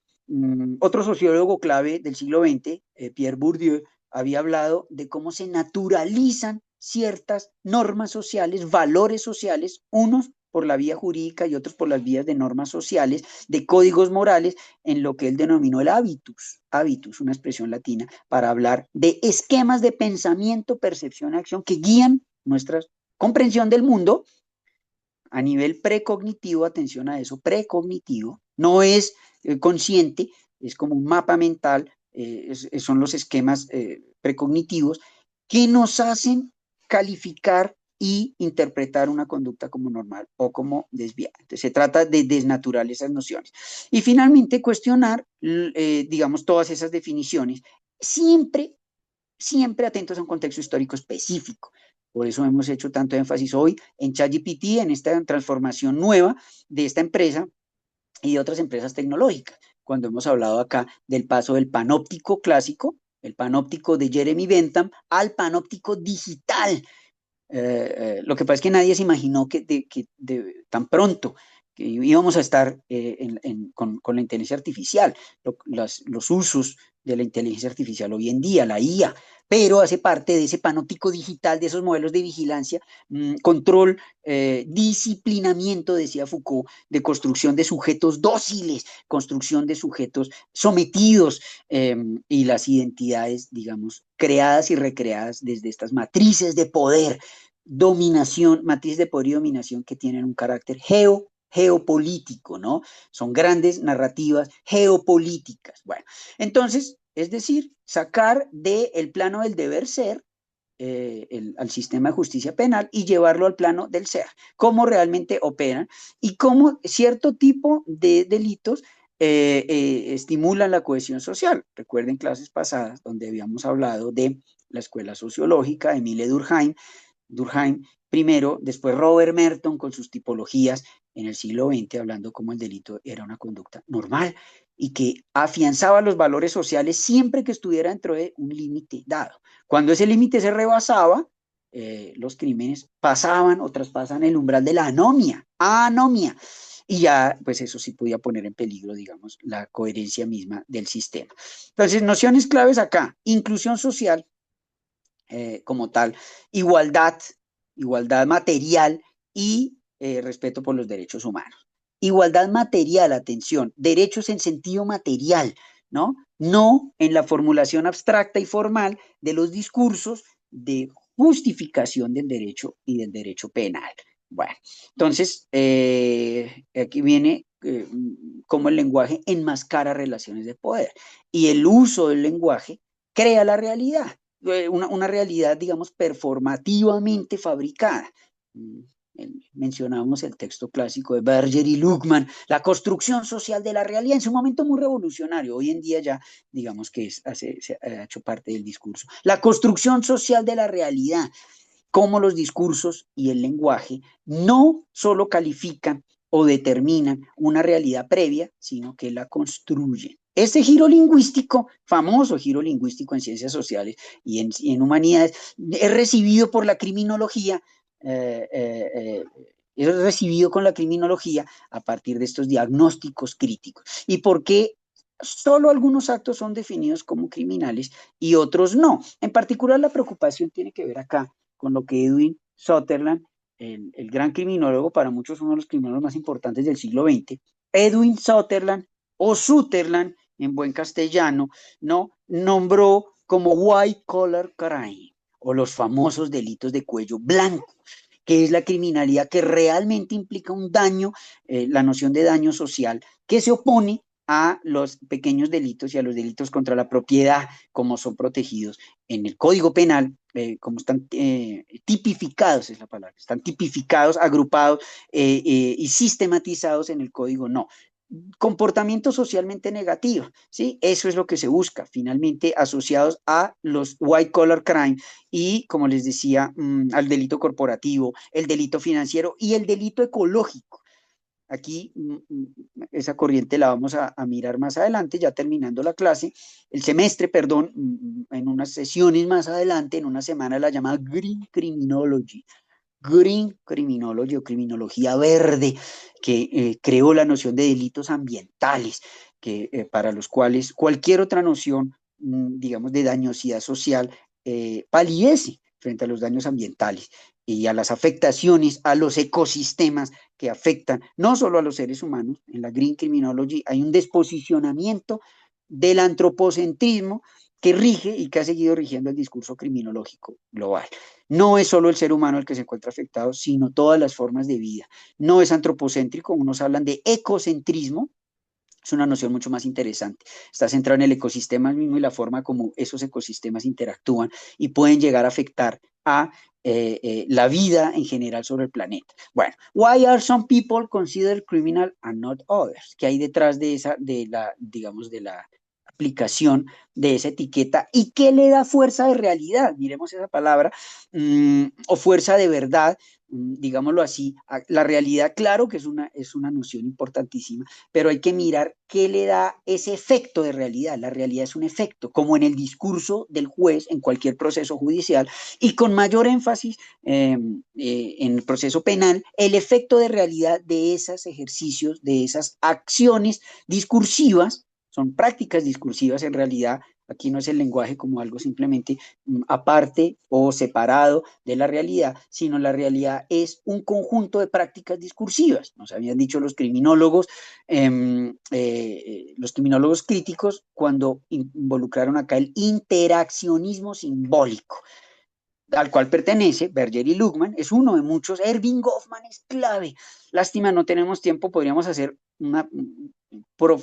Otro sociólogo clave del siglo XX, Pierre Bourdieu, había hablado de cómo se naturalizan ciertas normas sociales, valores sociales, unos por la vía jurídica y otros por las vías de normas sociales, de códigos morales, en lo que él denominó el habitus, una expresión latina, para hablar de esquemas de pensamiento, percepción y acción que guían nuestra comprensión del mundo a nivel precognitivo. Atención a eso, precognitivo, no es consciente, es como un mapa mental, son los esquemas precognitivos que nos hacen calificar y interpretar una conducta como normal o como desviada. Entonces, se trata de desnaturar esas nociones. Y finalmente, cuestionar, digamos, todas esas definiciones, siempre atentos a un contexto histórico específico. Por eso hemos hecho tanto énfasis hoy en ChatGPT, en esta transformación nueva de esta empresa y de otras empresas tecnológicas. Cuando hemos hablado acá del paso del panóptico clásico, el panóptico de Jeremy Bentham, al panóptico digital. Lo que pasa es que nadie se imaginó que tan pronto que íbamos a estar con la inteligencia artificial, los usos de la inteligencia artificial hoy en día, la IA, pero hace parte de ese panóptico digital, de esos modelos de vigilancia, control, disciplinamiento, decía Foucault, de construcción de sujetos dóciles, construcción de sujetos sometidos, y las identidades, digamos, creadas y recreadas desde estas matrices de poder, dominación, matrices de poder y dominación que tienen un carácter geopolítico, ¿no? Son grandes narrativas geopolíticas. Bueno, entonces, es decir, sacar del plano del deber ser al sistema de justicia penal y llevarlo al plano del ser, cómo realmente operan y cómo cierto tipo de delitos estimulan la cohesión social. Recuerden clases pasadas donde habíamos hablado de la escuela sociológica, Emile Durkheim primero, después Robert Merton con sus tipologías en el siglo XX, hablando cómo el delito era una conducta normal y que afianzaba los valores sociales siempre que estuviera dentro de un límite dado. Cuando ese límite se rebasaba, los crímenes pasaban o traspasan el umbral de la anomia, y ya, pues eso sí podía poner en peligro, digamos, la coherencia misma del sistema. Entonces, nociones claves acá: inclusión social como tal, igualdad, igualdad material y respeto por los derechos humanos. Igualdad material, atención, derechos en sentido material, ¿no? No en la formulación abstracta y formal de los discursos de justificación del derecho y del derecho penal. Bueno, entonces, aquí viene cómo el lenguaje enmascara relaciones de poder y el uso del lenguaje crea la realidad, una realidad, digamos, performativamente fabricada. Mencionamos el texto clásico de Berger y Luhmann, la construcción social de la realidad, en su momento muy revolucionario, hoy en día ya, digamos que se ha hecho parte del discurso. La construcción social de la realidad, cómo los discursos y el lenguaje no solo califican o determinan una realidad previa, sino que la construyen. Este giro lingüístico, famoso giro lingüístico en ciencias sociales y en humanidades, es recibido por la criminología, es recibido con la criminología a partir de estos diagnósticos críticos. ¿Y por qué solo algunos actos son definidos como criminales y otros no? En particular, la preocupación tiene que ver acá con lo que Edwin Sutherland, el gran criminólogo, para muchos uno de los criminólogos más importantes del siglo XX, Edwin Sutherland o Sutherland en buen castellano, ¿no? Nombró como white collar crime o los famosos delitos de cuello blanco, que es la criminalidad que realmente implica un daño, la noción de daño social, que se opone a los pequeños delitos y a los delitos contra la propiedad, como son protegidos en el Código Penal, como están tipificados, es la palabra, están tipificados, agrupados y sistematizados en el Código, no. Comportamiento socialmente negativo, ¿sí? Eso es lo que se busca, finalmente asociados a los white collar crime y, como les decía, al delito corporativo, el delito financiero y el delito ecológico. Aquí esa corriente la vamos a mirar más adelante, ya terminando la clase, el semestre, perdón, en unas sesiones más adelante, en una semana, la llamada Green Criminology. Green Criminology o criminología verde, que creó la noción de delitos ambientales, que para los cuales cualquier otra noción, digamos, de dañosidad social palidece frente a los daños ambientales y a las afectaciones a los ecosistemas que afectan no solo a los seres humanos. En la Green Criminology hay un desposicionamiento del antropocentrismo que rige y que ha seguido rigiendo el discurso criminológico global. No es solo el ser humano el que se encuentra afectado, sino todas las formas de vida. No es antropocéntrico, unos hablan de ecocentrismo, es una noción mucho más interesante. Está centrado en el ecosistema mismo y la forma como esos ecosistemas interactúan y pueden llegar a afectar a la vida en general sobre el planeta. Bueno, why are some people considered criminal and not others? ¿Qué hay detrás de esa, de la, digamos, de la aplicación de esa etiqueta y qué le da fuerza de realidad? Miremos esa palabra, o fuerza de verdad, digámoslo así. La realidad, claro que es una noción importantísima, pero hay que mirar qué le da ese efecto de realidad. La realidad es un efecto, como en el discurso del juez en cualquier proceso judicial, y con mayor énfasis en el proceso penal, el efecto de realidad de esos ejercicios, de esas acciones discursivas. Son prácticas discursivas en realidad. Aquí no es el lenguaje como algo simplemente aparte o separado de la realidad, sino la realidad es un conjunto de prácticas discursivas. Nos habían dicho los criminólogos críticos cuando involucraron acá el interaccionismo simbólico, al cual pertenece Berger y Luhmann, es uno de muchos. Erving Goffman es clave. Lástima, no tenemos tiempo, podríamos hacer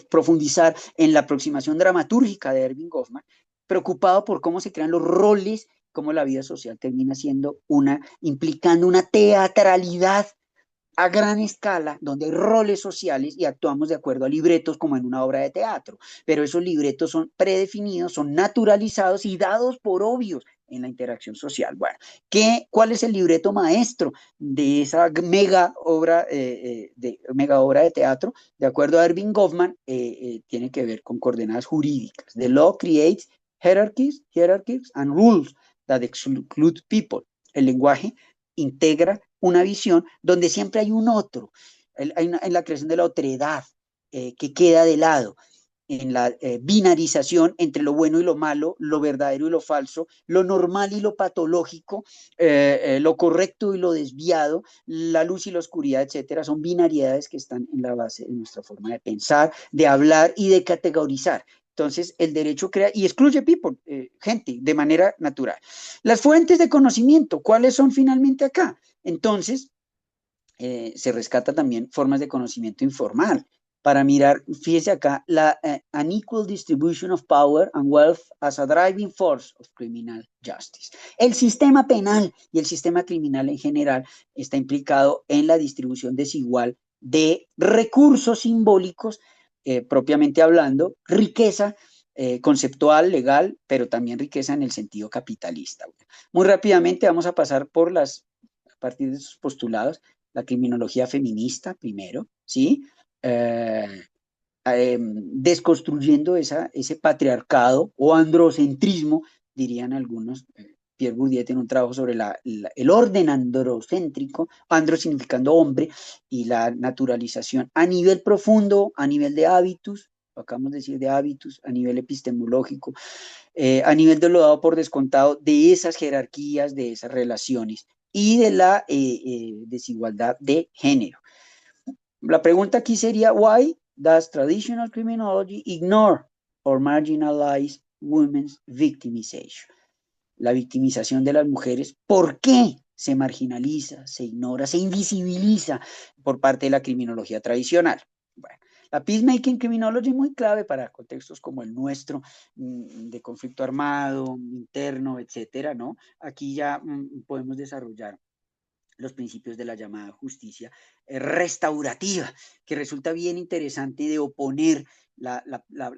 profundizar en la aproximación dramatúrgica de Erving Goffman, preocupado por cómo se crean los roles cómo la vida social termina siendo implicando una teatralidad a gran escala, donde hay roles sociales y actuamos de acuerdo a libretos como en una obra de teatro, pero esos libretos son predefinidos, son naturalizados y dados por obvios en la interacción social. Bueno, ¿cuál es el libreto maestro de esa mega obra de teatro? De acuerdo a Erving Goffman, tiene que ver con coordenadas jurídicas. The law creates hierarchies and rules that exclude people. El lenguaje integra una visión donde siempre hay un otro, en la creación de la otredad que queda de lado, en la binarización entre lo bueno y lo malo, lo verdadero y lo falso, lo normal y lo patológico, lo correcto y lo desviado, la luz y la oscuridad, etcétera, son binariedades que están en la base de nuestra forma de pensar, de hablar y de categorizar. Entonces, el derecho crea y excluye people, gente, de manera natural. Las fuentes de conocimiento, ¿cuáles son finalmente acá? Entonces, se rescata también formas de conocimiento informal para mirar, fíjese acá, la unequal distribution of power and wealth as a driving force of criminal justice. El sistema penal y el sistema criminal en general está implicado en la distribución desigual de recursos simbólicos, propiamente hablando, riqueza conceptual, legal, pero también riqueza en el sentido capitalista. Muy rápidamente vamos a pasar a partir de esos postulados, la criminología feminista primero, ¿sí? Desconstruyendo ese patriarcado o androcentrismo, dirían algunos. Pierre Bourdieu tiene un trabajo sobre el orden androcéntrico, andro significando hombre, y la naturalización a nivel profundo, a nivel de hábitus, lo acabamos de decir de hábitus, a nivel epistemológico, a nivel de lo dado por descontado, de esas jerarquías, de esas relaciones y de la desigualdad de género. La pregunta aquí sería, why does traditional criminology ignore or marginalize women's victimization? La victimización de las mujeres, ¿por qué se marginaliza, se ignora, se invisibiliza por parte de la criminología tradicional? Bueno, la peacemaking criminology es muy clave para contextos como el nuestro, de conflicto armado, interno, etcétera, ¿no? Aquí ya podemos desarrollar los principios de la llamada justicia restaurativa, que resulta bien interesante de oponer la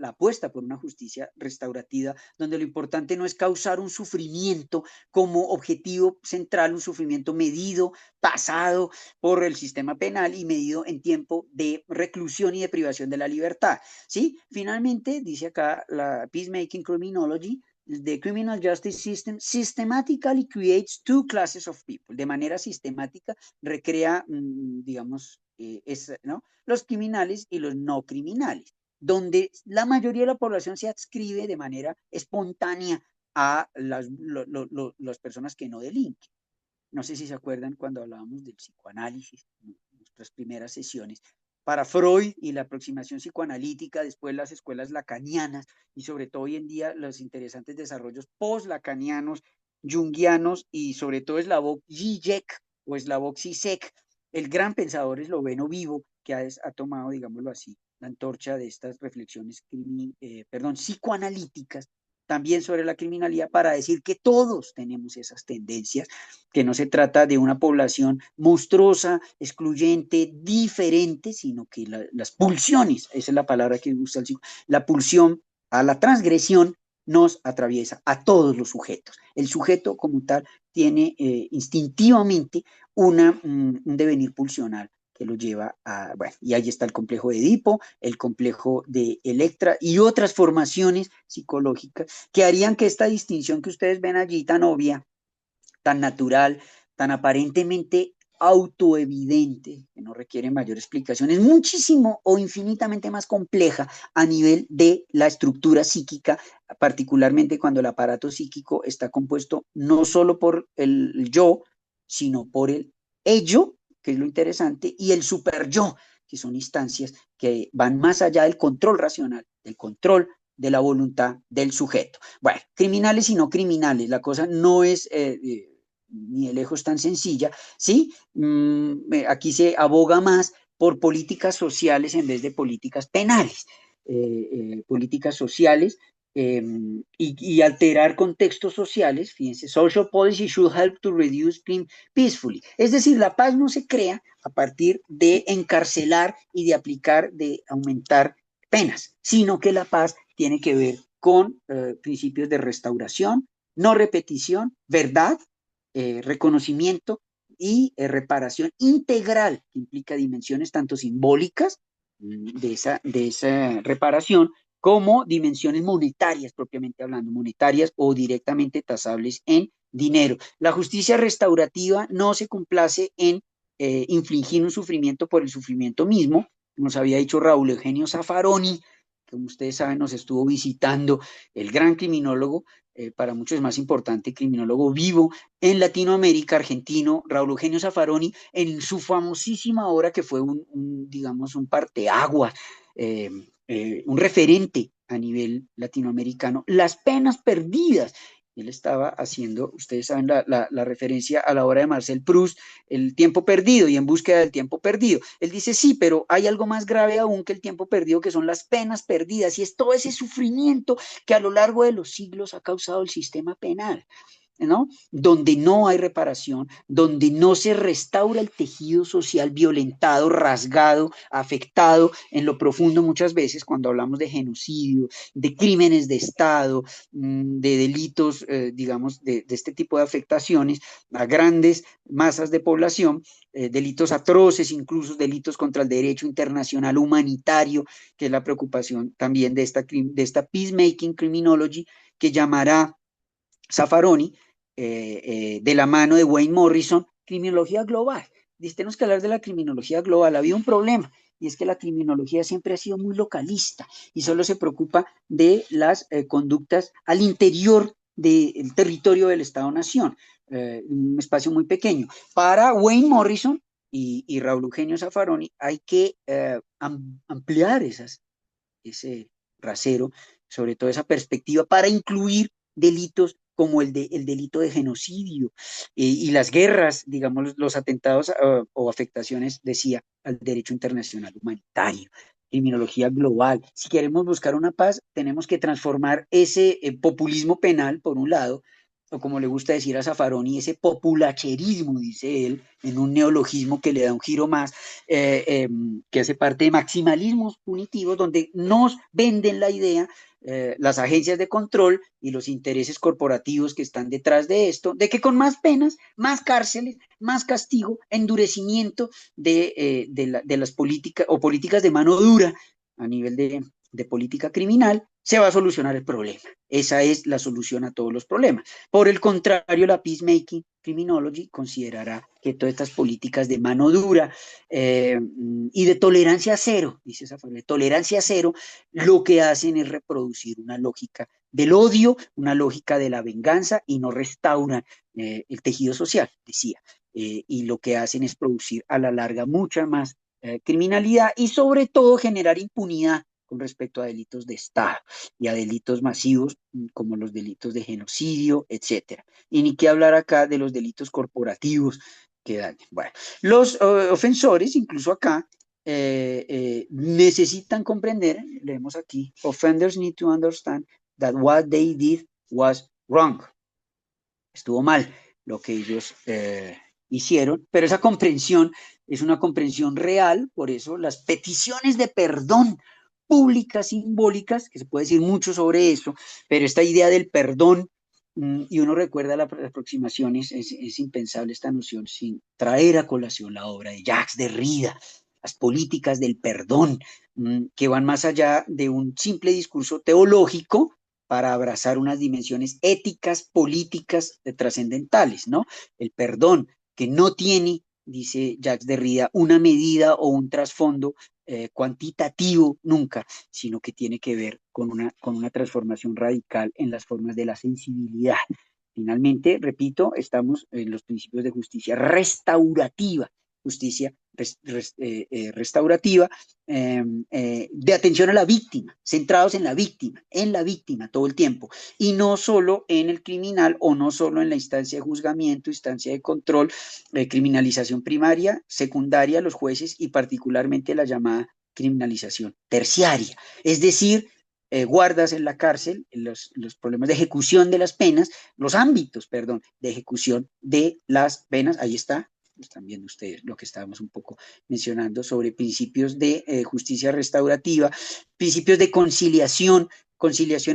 apuesta por una justicia restaurativa, donde lo importante no es causar un sufrimiento como objetivo central, un sufrimiento medido, pasado por el sistema penal y medido en tiempo de reclusión y de privación de la libertad, ¿sí? Finalmente, dice acá la Peacemaking Criminology, the criminal justice system systematically creates two classes of people. De manera sistemática recrea, digamos, ¿no? Los criminales y los no criminales, donde la mayoría de la población se adscribe de manera espontánea a las personas que no delinquen. No sé si se acuerdan cuando hablábamos del psicoanálisis, en nuestras primeras sesiones. Para Freud y la aproximación psicoanalítica, después las escuelas lacanianas y sobre todo hoy en día los interesantes desarrollos post-lacanianos, junguianos y sobre todo Slavoj Žižek o Slavoj Žižek, el gran pensador esloveno vivo que ha tomado, digámoslo así, la antorcha de estas reflexiones psicoanalíticas también sobre la criminalidad para decir que todos tenemos esas tendencias, que no se trata de una población monstruosa, excluyente, diferente, sino que las pulsiones, esa es la palabra que usa el psico, la pulsión a la transgresión nos atraviesa a todos los sujetos. El sujeto como tal tiene instintivamente un devenir pulsional que lo lleva a, bueno, y ahí está el complejo de Edipo, el complejo de Electra y otras formaciones psicológicas que harían que esta distinción que ustedes ven allí tan obvia, tan natural, tan aparentemente autoevidente, que no requiere mayor explicación, es muchísimo o infinitamente más compleja a nivel de la estructura psíquica, particularmente cuando el aparato psíquico está compuesto no solo por el yo, sino por el ello, que es lo interesante, y el super yo, que son instancias que van más allá del control racional, del control de la voluntad del sujeto. Bueno, criminales y no criminales, la cosa no es ni de lejos tan sencilla, ¿sí? Aquí se aboga más por políticas sociales en vez de políticas penales. Políticas sociales y alterar contextos sociales. Fíjense, social policy should help to reduce crime peacefully. Es decir, la paz no se crea a partir de encarcelar y de aplicar, de aumentar penas, sino que la paz tiene que ver con principios de restauración, no repetición, verdad, reconocimiento y reparación integral, que implica dimensiones tanto simbólicas de esa reparación, como dimensiones monetarias, propiamente hablando, monetarias o directamente tasables en dinero. La justicia restaurativa no se complace en infligir un sufrimiento por el sufrimiento mismo. Nos había dicho Raúl Eugenio Zaffaroni, como ustedes saben, nos estuvo visitando, el gran criminólogo, para muchos es más importante, criminólogo vivo en Latinoamérica, argentino, Raúl Eugenio Zaffaroni, en su famosísima obra que fue digamos, un parteaguas, un referente a nivel latinoamericano, Las penas perdidas. Él estaba haciendo, ustedes saben, la referencia a la obra de Marcel Proust, El tiempo perdido y En búsqueda del tiempo perdido. Él dice, sí, pero hay algo más grave aún que el tiempo perdido, que son las penas perdidas, y es todo ese sufrimiento que a lo largo de los siglos ha causado el sistema penal, ¿no? Donde no hay reparación, donde no se restaura el tejido social violentado, rasgado, afectado en lo profundo muchas veces cuando hablamos de genocidio, de crímenes de Estado, de delitos, digamos, de este tipo de afectaciones a grandes masas de población, delitos atroces, incluso delitos contra el derecho internacional humanitario, que es la preocupación también de esta peacemaking criminology que llamará Zaffaroni, de la mano de Wayne Morrison, criminología global. Tenemos que hablar de la criminología global. Había un problema, y es que la criminología siempre ha sido muy localista y solo se preocupa de las conductas al interior del territorio del Estado-Nación, un espacio muy pequeño. Para Wayne Morrison y Raúl Eugenio Zaffaroni hay que ampliar ese rasero, sobre todo esa perspectiva, para incluir delitos como el delito de genocidio y las guerras, digamos, los atentados o afectaciones, decía, al derecho internacional humanitario, criminología global. Si queremos buscar una paz, tenemos que transformar ese populismo penal, por un lado, o como le gusta decir a Zaffaroni, ese populacherismo, dice él, en un neologismo que le da un giro más, que hace parte de maximalismos punitivos, donde nos venden la idea las agencias de control y los intereses corporativos que están detrás de esto, de que con más penas, más cárceles, más castigo, endurecimiento de las políticas o políticas de mano dura a nivel de política criminal, se va a solucionar el problema. Esa es la solución a todos los problemas. Por el contrario, la peacemaking criminology considerará que todas estas políticas de mano dura y de tolerancia cero, dice esa forma, de tolerancia cero, lo que hacen es reproducir una lógica del odio, una lógica de la venganza y no restauran el tejido social, decía. Y lo que hacen es producir a la larga mucha más criminalidad y sobre todo generar impunidad con respecto a delitos de Estado y a delitos masivos como los delitos de genocidio, etcétera. Y ni qué hablar acá de los delitos corporativos que dan. Bueno, los ofensores, incluso acá, necesitan comprender, leemos aquí, offenders need to understand that what they did was wrong. Estuvo mal lo que ellos hicieron, pero esa comprensión es una comprensión real, por eso las peticiones de perdón públicas, simbólicas, que se puede decir mucho sobre eso, pero esta idea del perdón, y uno recuerda las aproximaciones, es impensable esta noción sin traer a colación la obra de Jacques Derrida, las políticas del perdón, que van más allá de un simple discurso teológico para abrazar unas dimensiones éticas, políticas, trascendentales, ¿no? El perdón, que no tiene, dice Jacques Derrida, una medida o un trasfondo cuantitativo nunca, sino que tiene que ver con una transformación radical en las formas de la sensibilidad. Finalmente, repito, estamos en los principios de justicia restaurativa, justicia restaurativa, de atención a la víctima, centrados en la víctima todo el tiempo, y no solo en el criminal o no solo en la instancia de juzgamiento, instancia de control, criminalización primaria, secundaria, los jueces y particularmente la llamada criminalización terciaria, es decir, guardas en la cárcel, los problemas de ejecución de las penas, los ámbitos, perdón, de ejecución de las penas. Ahí está, están viendo ustedes lo que estábamos un poco mencionando sobre principios de justicia restaurativa, principios de conciliación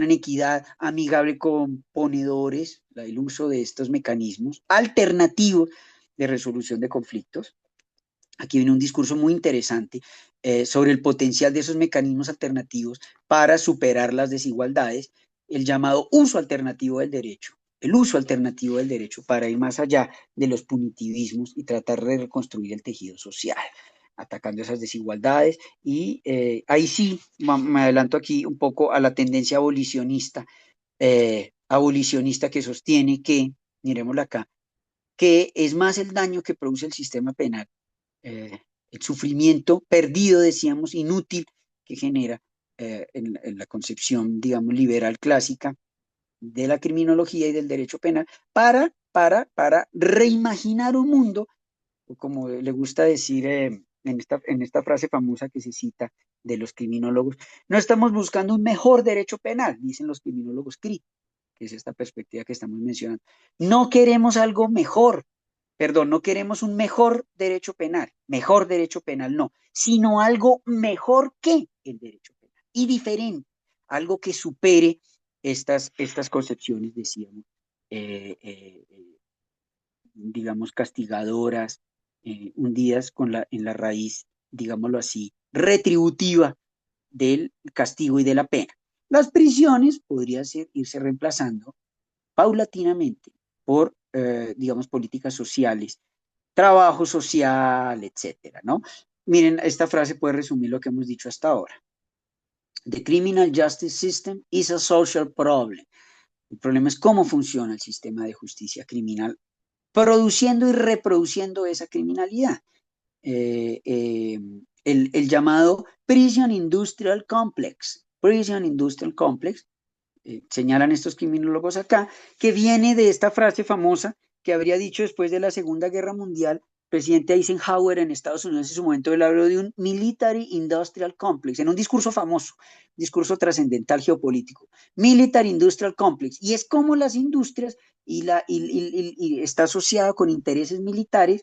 en equidad, amigable con ponedores, el uso de estos mecanismos alternativos de resolución de conflictos. Aquí viene un discurso muy interesante sobre el potencial de esos mecanismos alternativos para superar las desigualdades, el llamado uso alternativo del derecho, el uso alternativo del derecho para ir más allá de los punitivismos y tratar de reconstruir el tejido social, atacando esas desigualdades. Y ahí sí, me adelanto aquí un poco a la tendencia abolicionista que sostiene que, miremosla acá, que es más el daño que produce el sistema penal, el sufrimiento perdido, decíamos, inútil que genera en la concepción, digamos, liberal clásica de la criminología y del derecho penal para reimaginar un mundo, o como le gusta decir en esta frase famosa que se cita de los criminólogos, no estamos buscando un mejor derecho penal, dicen los criminólogos críticos, que es esta perspectiva que estamos mencionando. No queremos algo mejor, perdón, no queremos un mejor derecho penal no, sino algo mejor que el derecho penal y diferente, algo que supere estas concepciones, decíamos, eh, eh, digamos, castigadoras, hundidas en la raíz, digámoslo así, retributiva del castigo y de la pena. Las prisiones podrían irse reemplazando paulatinamente por, digamos, políticas sociales, trabajo social, etcétera, ¿no? Miren, esta frase puede resumir lo que hemos dicho hasta ahora. The criminal justice system is a social problem. El problema es cómo funciona el sistema de justicia criminal, produciendo y reproduciendo esa criminalidad. El llamado Prison Industrial Complex. Prison Industrial Complex, señalan estos criminólogos acá, que viene de esta frase famosa que habría dicho después de la Segunda Guerra Mundial el presidente Eisenhower en Estados Unidos. En su momento él habló de un Military Industrial Complex, en un discurso famoso, un discurso trascendental geopolítico, Military Industrial Complex, y es como las industrias y está asociado con intereses militares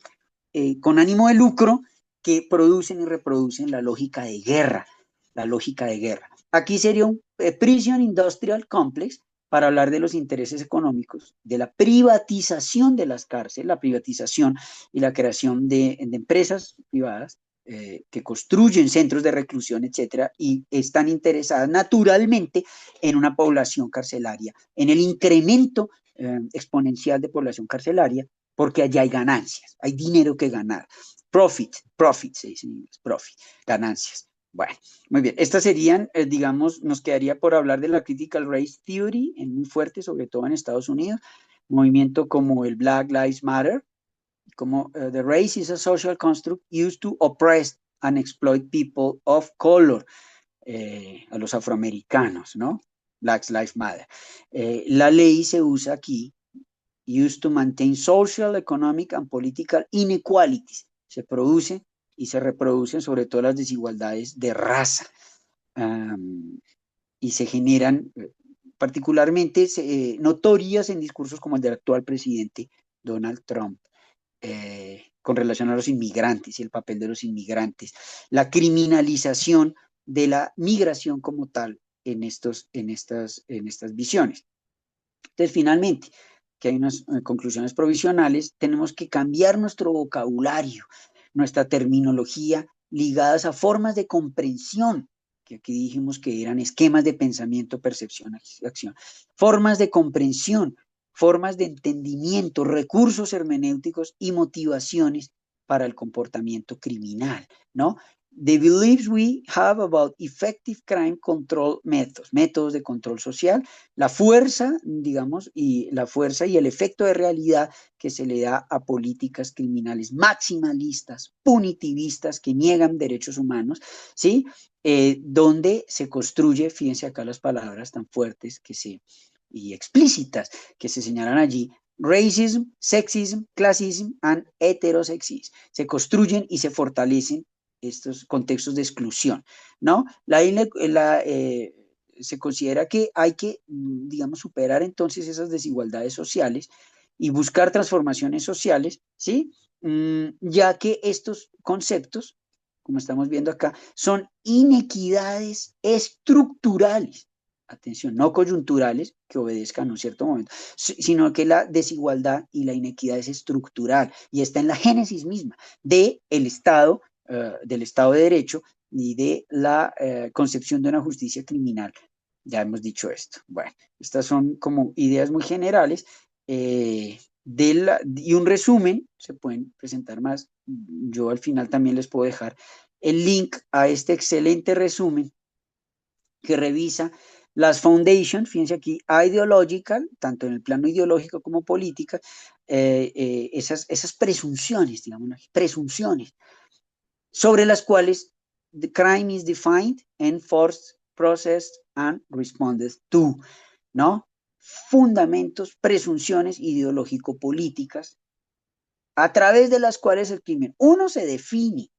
con ánimo de lucro que producen y reproducen la lógica de guerra, la lógica de guerra. Aquí sería un Prison Industrial Complex para hablar de los intereses económicos, de la privatización de las cárceles, la privatización y la creación de empresas privadas que construyen centros de reclusión, etcétera, y están interesadas naturalmente en una población carcelaria, en el incremento exponencial de población carcelaria, porque allá hay ganancias, hay dinero que ganar. Profit se dice en inglés, profit, ganancias. Bueno, muy bien. Estas serían, digamos, nos quedaría por hablar de la Critical Race Theory, muy fuerte, sobre todo en Estados Unidos, movimiento como el Black Lives Matter, como the race is a social construct used to oppress and exploit people of color, a los afroamericanos, ¿no? Black Lives Matter. La ley se usa aquí, used to maintain social, economic and political inequalities. Se produce y se reproducen sobre todo las desigualdades de raza y se generan particularmente notorias en discursos como el del actual presidente Donald Trump con relación a los inmigrantes y el papel de los inmigrantes, la criminalización de la migración como tal en estas visiones. Entonces, finalmente, que hay unas conclusiones provisionales, tenemos que cambiar nuestro vocabulario, nuestra terminología ligadas a formas de comprensión, que aquí dijimos que eran esquemas de pensamiento, percepción, acción, formas de comprensión, formas de entendimiento, recursos hermenéuticos y motivaciones para el comportamiento criminal, ¿no? The beliefs we have about effective crime control methods, métodos de control social, la fuerza, digamos, y el efecto de realidad que se le da a políticas criminales maximalistas, punitivistas, que niegan derechos humanos, ¿sí? Donde se construye, fíjense acá las palabras tan fuertes y explícitas que se señalan allí, racism, sexism, classism and heterosexism. Se construyen y se fortalecen estos contextos de exclusión, ¿no? se considera que hay que, digamos, superar entonces esas desigualdades sociales y buscar transformaciones sociales, ¿sí? Ya que estos conceptos, como estamos viendo acá, son inequidades estructurales. Atención, no coyunturales que obedezcan a un cierto momento, sino que la desigualdad y la inequidad es estructural y está en la génesis misma del Estado de Derecho y de la concepción de una justicia criminal. Ya hemos dicho esto. Bueno, estas son como ideas muy generales y un resumen, se pueden presentar más. Yo al final también les puedo dejar el link a este excelente resumen que revisa las foundations, fíjense aquí, ideological, tanto en el plano ideológico como política, esas presunciones, digamos, presunciones, sobre las cuales the crime is defined, enforced, processed, and responded to, ¿no? Fundamentos, presunciones ideológico-políticas, a través de las cuales el crimen, uno, se define,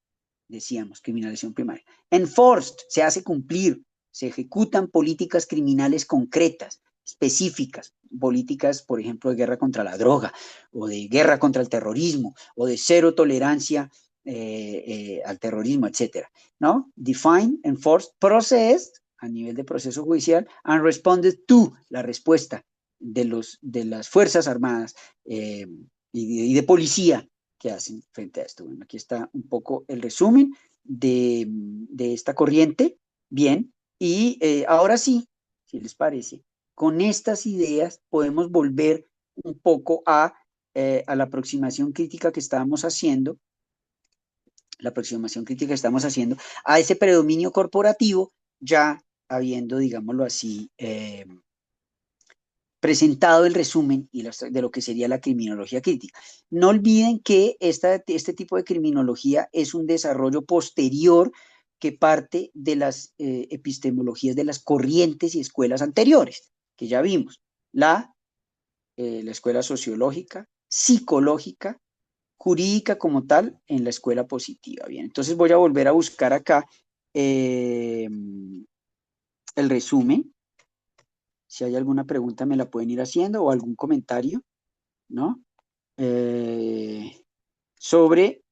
decíamos, criminalización primaria, enforced, se hace cumplir, se ejecutan políticas criminales concretas, específicas, políticas, por ejemplo, de guerra contra la droga, o de guerra contra el terrorismo, o de cero tolerancia al terrorismo, etcétera, ¿no? Defined, enforced, processed, a nivel de proceso judicial, and responded to, la respuesta de las Fuerzas Armadas y de policía que hacen frente a esto. Bueno, aquí está un poco el resumen de esta corriente. Bien, y ahora sí, si les parece, con estas ideas podemos volver un poco a la aproximación crítica que estábamos haciendo, a ese predominio corporativo, ya habiendo, digámoslo así, presentado el resumen de lo que sería la criminología crítica. No olviden que este tipo de criminología es un desarrollo posterior que parte de las epistemologías de las corrientes y escuelas anteriores, que ya vimos, la escuela sociológica, psicológica, jurídica como tal, en la escuela positiva. Bien, entonces voy a volver a buscar acá el resumen. Si hay alguna pregunta me la pueden ir haciendo o algún comentario, ¿no? Sobre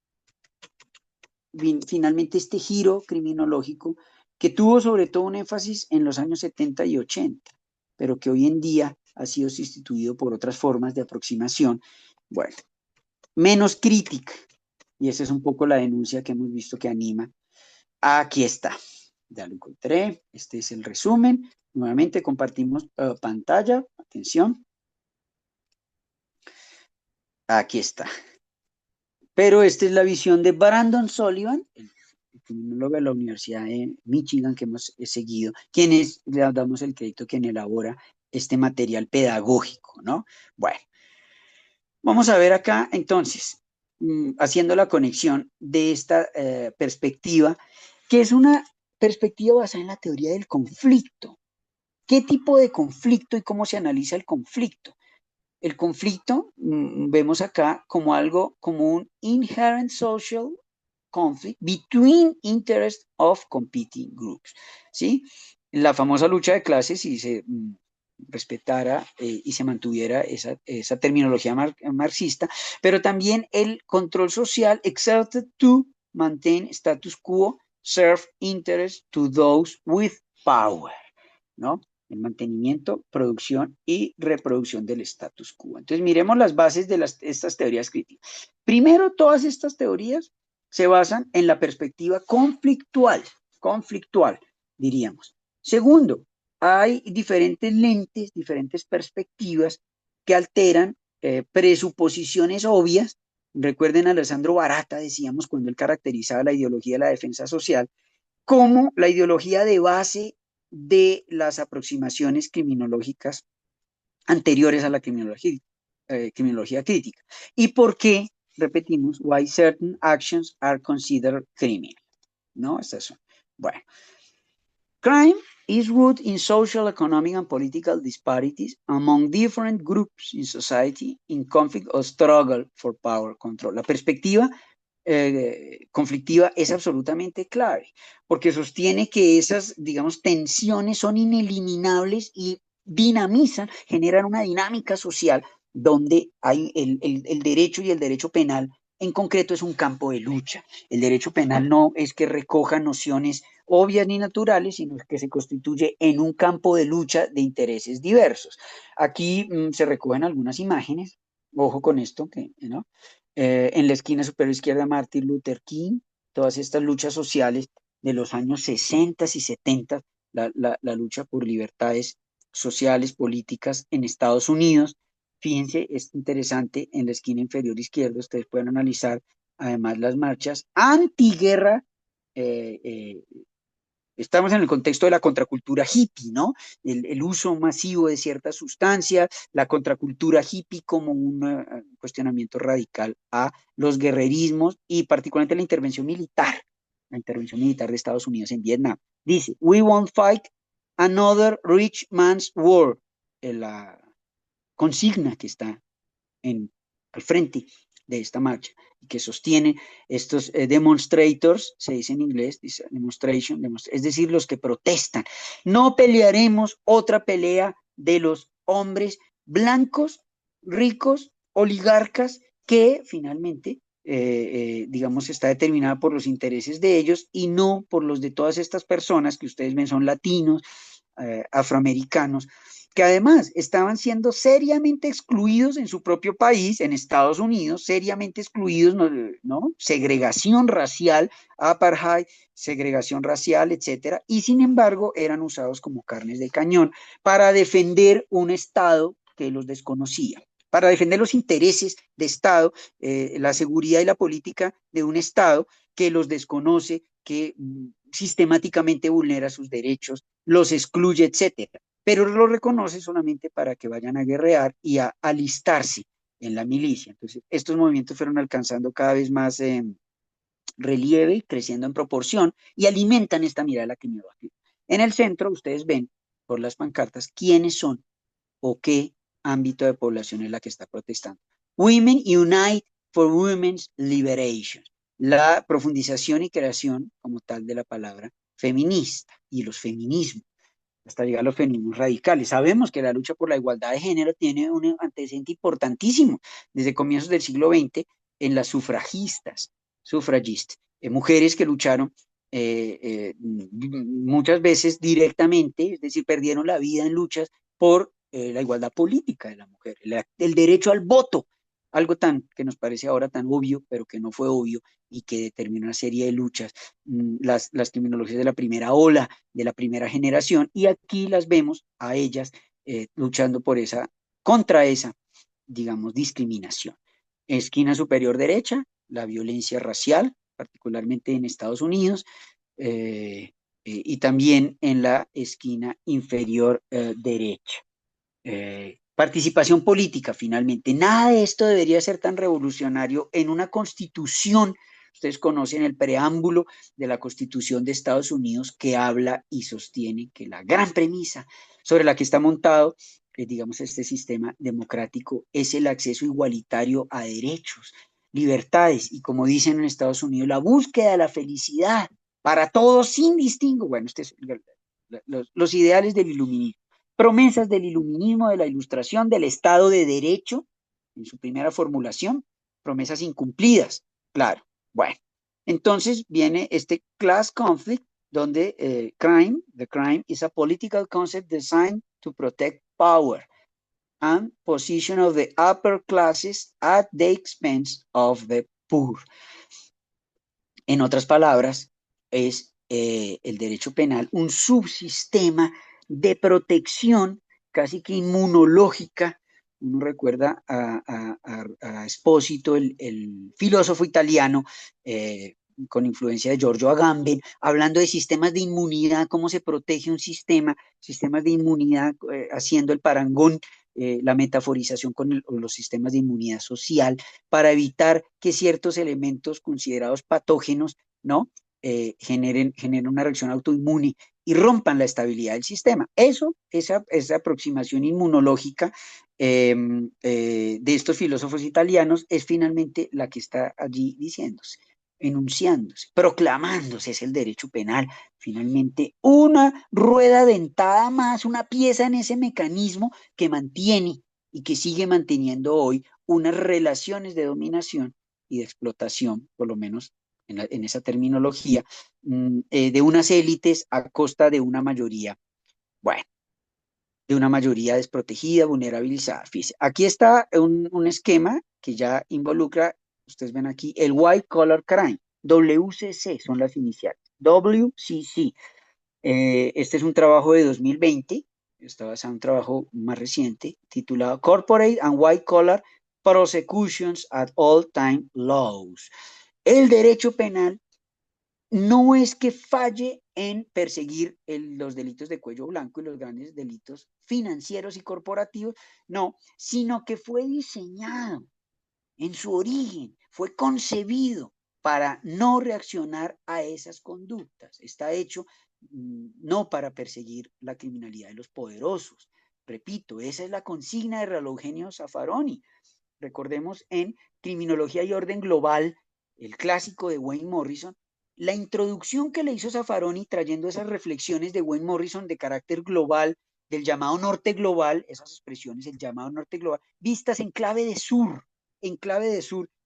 finalmente este giro criminológico que tuvo sobre todo un énfasis en los años 70 y 80, pero que hoy en día ha sido sustituido por otras formas de aproximación, bueno, menos crítica. Y esa es un poco la denuncia que hemos visto que anima. Aquí está. Ya lo encontré. Este es el resumen. Nuevamente compartimos pantalla. Atención. Aquí está. Pero esta es la visión de Brandon Sullivan, el criminólogo de la Universidad de Michigan que hemos seguido, quienes le damos el crédito, quien elabora este material pedagógico, ¿no? Bueno, vamos a ver acá entonces, haciendo la conexión de esta perspectiva, que es una perspectiva basada en la teoría del conflicto. ¿Qué tipo de conflicto y cómo se analiza el conflicto? El conflicto, vemos acá como algo, como un inherent social conflict between interests of competing groups, ¿sí? La famosa lucha de clases, si se respetara y se mantuviera esa terminología marxista, pero también el control social exerted to maintain status quo, serve interest to those with power, ¿no? El mantenimiento, producción y reproducción del status quo. Entonces, miremos las bases de estas teorías críticas. Primero, todas estas teorías se basan en la perspectiva conflictual, diríamos. Segundo, hay diferentes lentes, diferentes perspectivas que alteran presuposiciones obvias. Recuerden a Alessandro Barata, decíamos, cuando él caracterizaba la ideología de la defensa social, como la ideología de base de las aproximaciones criminológicas anteriores a la criminología crítica. ¿Y por qué? Repetimos, why certain actions are considered criminal, ¿no? Estas son. Bueno, crime is rooted in social, economic, and political disparities among different groups in society in conflict or struggle for power control. La perspectiva conflictiva es absolutamente clave, porque sostiene que esas, digamos, tensiones son ineliminables y dinamizan, generan una dinámica social donde hay el derecho y el derecho penal en concreto es un campo de lucha. El derecho penal no es que recoja nociones obvias ni naturales, sino que se constituye en un campo de lucha de intereses diversos. Aquí se recogen algunas imágenes, ojo con esto, ¿no? En la esquina superior izquierda, Martin Luther King, todas estas luchas sociales de los años 60 y 70, la lucha por libertades sociales, políticas en Estados Unidos. Fíjense, es interesante, en la esquina inferior izquierda ustedes pueden analizar además las marchas antiguerra. eh, eh, Estamos en el contexto de la contracultura hippie, ¿no? El uso masivo de ciertas sustancias, la contracultura hippie como un cuestionamiento radical a los guerrerismos y particularmente la intervención militar de Estados Unidos en Vietnam. Dice, we won't fight another rich man's war, la consigna que está al frente de esta marcha y que sostiene estos demonstrators, se dice en inglés, demonstration, es decir, los que protestan. No pelearemos otra pelea de los hombres blancos, ricos, oligarcas, que finalmente, digamos, está determinada por los intereses de ellos y no por los de todas estas personas que ustedes ven son latinos, afroamericanos, que además estaban siendo seriamente excluidos en su propio país, en Estados Unidos, seriamente excluidos, ¿no? Segregación racial, apartheid, segregación racial, etcétera, y sin embargo eran usados como carnes de cañón para defender un Estado que los desconocía, para defender los intereses de Estado, la seguridad y la política de un Estado que los desconoce, que sistemáticamente vulnera sus derechos, los excluye, etcétera, pero lo reconoce solamente para que vayan a guerrear y a alistarse en la milicia. Entonces, estos movimientos fueron alcanzando cada vez más relieve, creciendo en proporción y alimentan esta mirada a la que me voy. En el centro, ustedes ven por las pancartas quiénes son o qué ámbito de población es la que está protestando. Women Unite for Women's Liberation, la profundización y creación como tal de la palabra feminista y los feminismos, hasta llegar a los feminismos radicales. Sabemos que la lucha por la igualdad de género tiene un antecedente importantísimo desde comienzos del siglo XX en las sufragistas, mujeres que lucharon muchas veces directamente, es decir, perdieron la vida en luchas por la igualdad política de la mujer, el derecho al voto, algo tan que nos parece ahora tan obvio, pero que no fue obvio y que determinó una serie de luchas, las terminologías de la primera ola, de la primera generación, y aquí las vemos a ellas luchando contra esa, digamos, discriminación. Esquina superior derecha, la violencia racial, particularmente en Estados Unidos, y también en la esquina inferior derecha. Participación política, finalmente. Nada de esto debería ser tan revolucionario en una constitución. Ustedes conocen el preámbulo de la Constitución de Estados Unidos que habla y sostiene que la gran premisa sobre la que está montado, digamos, este sistema democrático es el acceso igualitario a derechos, libertades y, como dicen en Estados Unidos, la búsqueda de la felicidad para todos sin distingo. Bueno, los ideales del iluminismo, promesas del iluminismo, de la ilustración, del Estado de Derecho, en su primera formulación, promesas incumplidas, claro. Bueno, entonces viene este class conflict, donde the crime is a political concept designed to protect power and position of the upper classes at the expense of the poor. En otras palabras, es el derecho penal un subsistema de protección casi que inmunológica. Uno recuerda a Espósito, el filósofo italiano, con influencia de Giorgio Agamben, hablando de sistemas de inmunidad, cómo se protege un sistemas de inmunidad, haciendo el parangón, la metaforización con los sistemas de inmunidad social, para evitar que ciertos elementos considerados patógenos, ¿no? Generen una reacción autoinmune y rompan la estabilidad del sistema. Esa aproximación inmunológica de estos filósofos italianos es finalmente la que está allí diciéndose. enunciándose, proclamándose, es el derecho penal. Finalmente, una rueda dentada más, una pieza en ese mecanismo que mantiene y que sigue manteniendo hoy unas relaciones de dominación y de explotación, por lo menos en esa terminología, de unas élites a costa de una mayoría, bueno, de una mayoría desprotegida, vulnerabilizada. Fíjense, aquí está un esquema que ya involucra, ustedes ven aquí, el White Collar Crime, WCC son las iniciales, WCC. Este es un trabajo de 2020, está basado en un trabajo más reciente, titulado Corporate and White Collar Prosecutions at All Time Lows. El derecho penal no es que falle en perseguir los delitos de cuello blanco y los grandes delitos financieros y corporativos, no, sino que fue diseñado en su origen, fue concebido para no reaccionar a esas conductas. Está hecho no para perseguir la criminalidad de los poderosos. Repito, esa es la consigna de Raúl Eugenio Zaffaroni. Recordemos en Criminología y Orden Global, el clásico de Wayne Morrison, la introducción que le hizo Zaffaroni trayendo esas reflexiones de Wayne Morrison de carácter global, del llamado norte global, esas expresiones, el llamado norte global, vistas en clave de sur,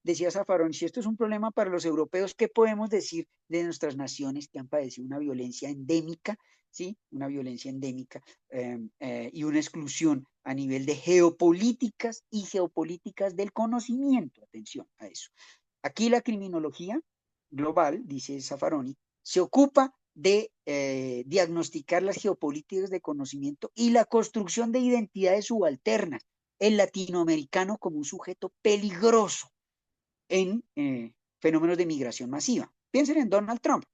decía Zaffaroni, si esto es un problema para los europeos, ¿qué podemos decir de nuestras naciones que han padecido una violencia endémica? ¿Sí? Una violencia endémica y una exclusión a nivel de geopolíticas y geopolíticas del conocimiento. Atención a eso. Aquí la criminología global, dice Zaffaroni, se ocupa de diagnosticar las geopolíticas de conocimiento y la construcción de identidades subalternas. El latinoamericano como un sujeto peligroso en fenómenos de migración masiva. Piensen en Donald Trump,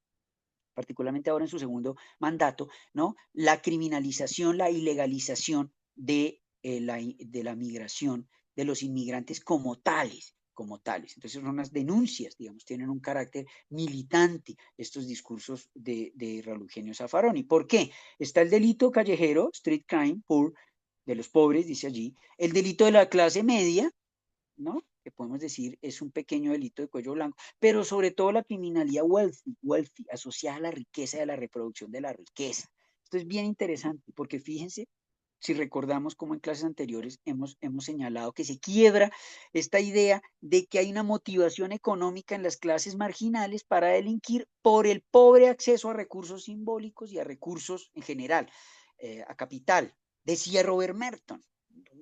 particularmente ahora en su segundo mandato, ¿no? La criminalización, la ilegalización de la migración, de los inmigrantes como tales, como tales. Entonces son unas denuncias, digamos, tienen un carácter militante estos discursos de Raúl Eugenio Zaffaroni. ¿Por qué? Está el delito callejero, street crime, poor, de los pobres, dice allí, el delito de la clase media, ¿no? Que podemos decir es un pequeño delito de cuello blanco, pero sobre todo la criminalidad wealthy, asociada a la riqueza y a la reproducción de la riqueza. Esto es bien interesante porque fíjense, si recordamos como en clases anteriores hemos señalado que se quiebra esta idea de que hay una motivación económica en las clases marginales para delinquir por el pobre acceso a recursos simbólicos y a recursos en general, a capital. Decía Robert Merton,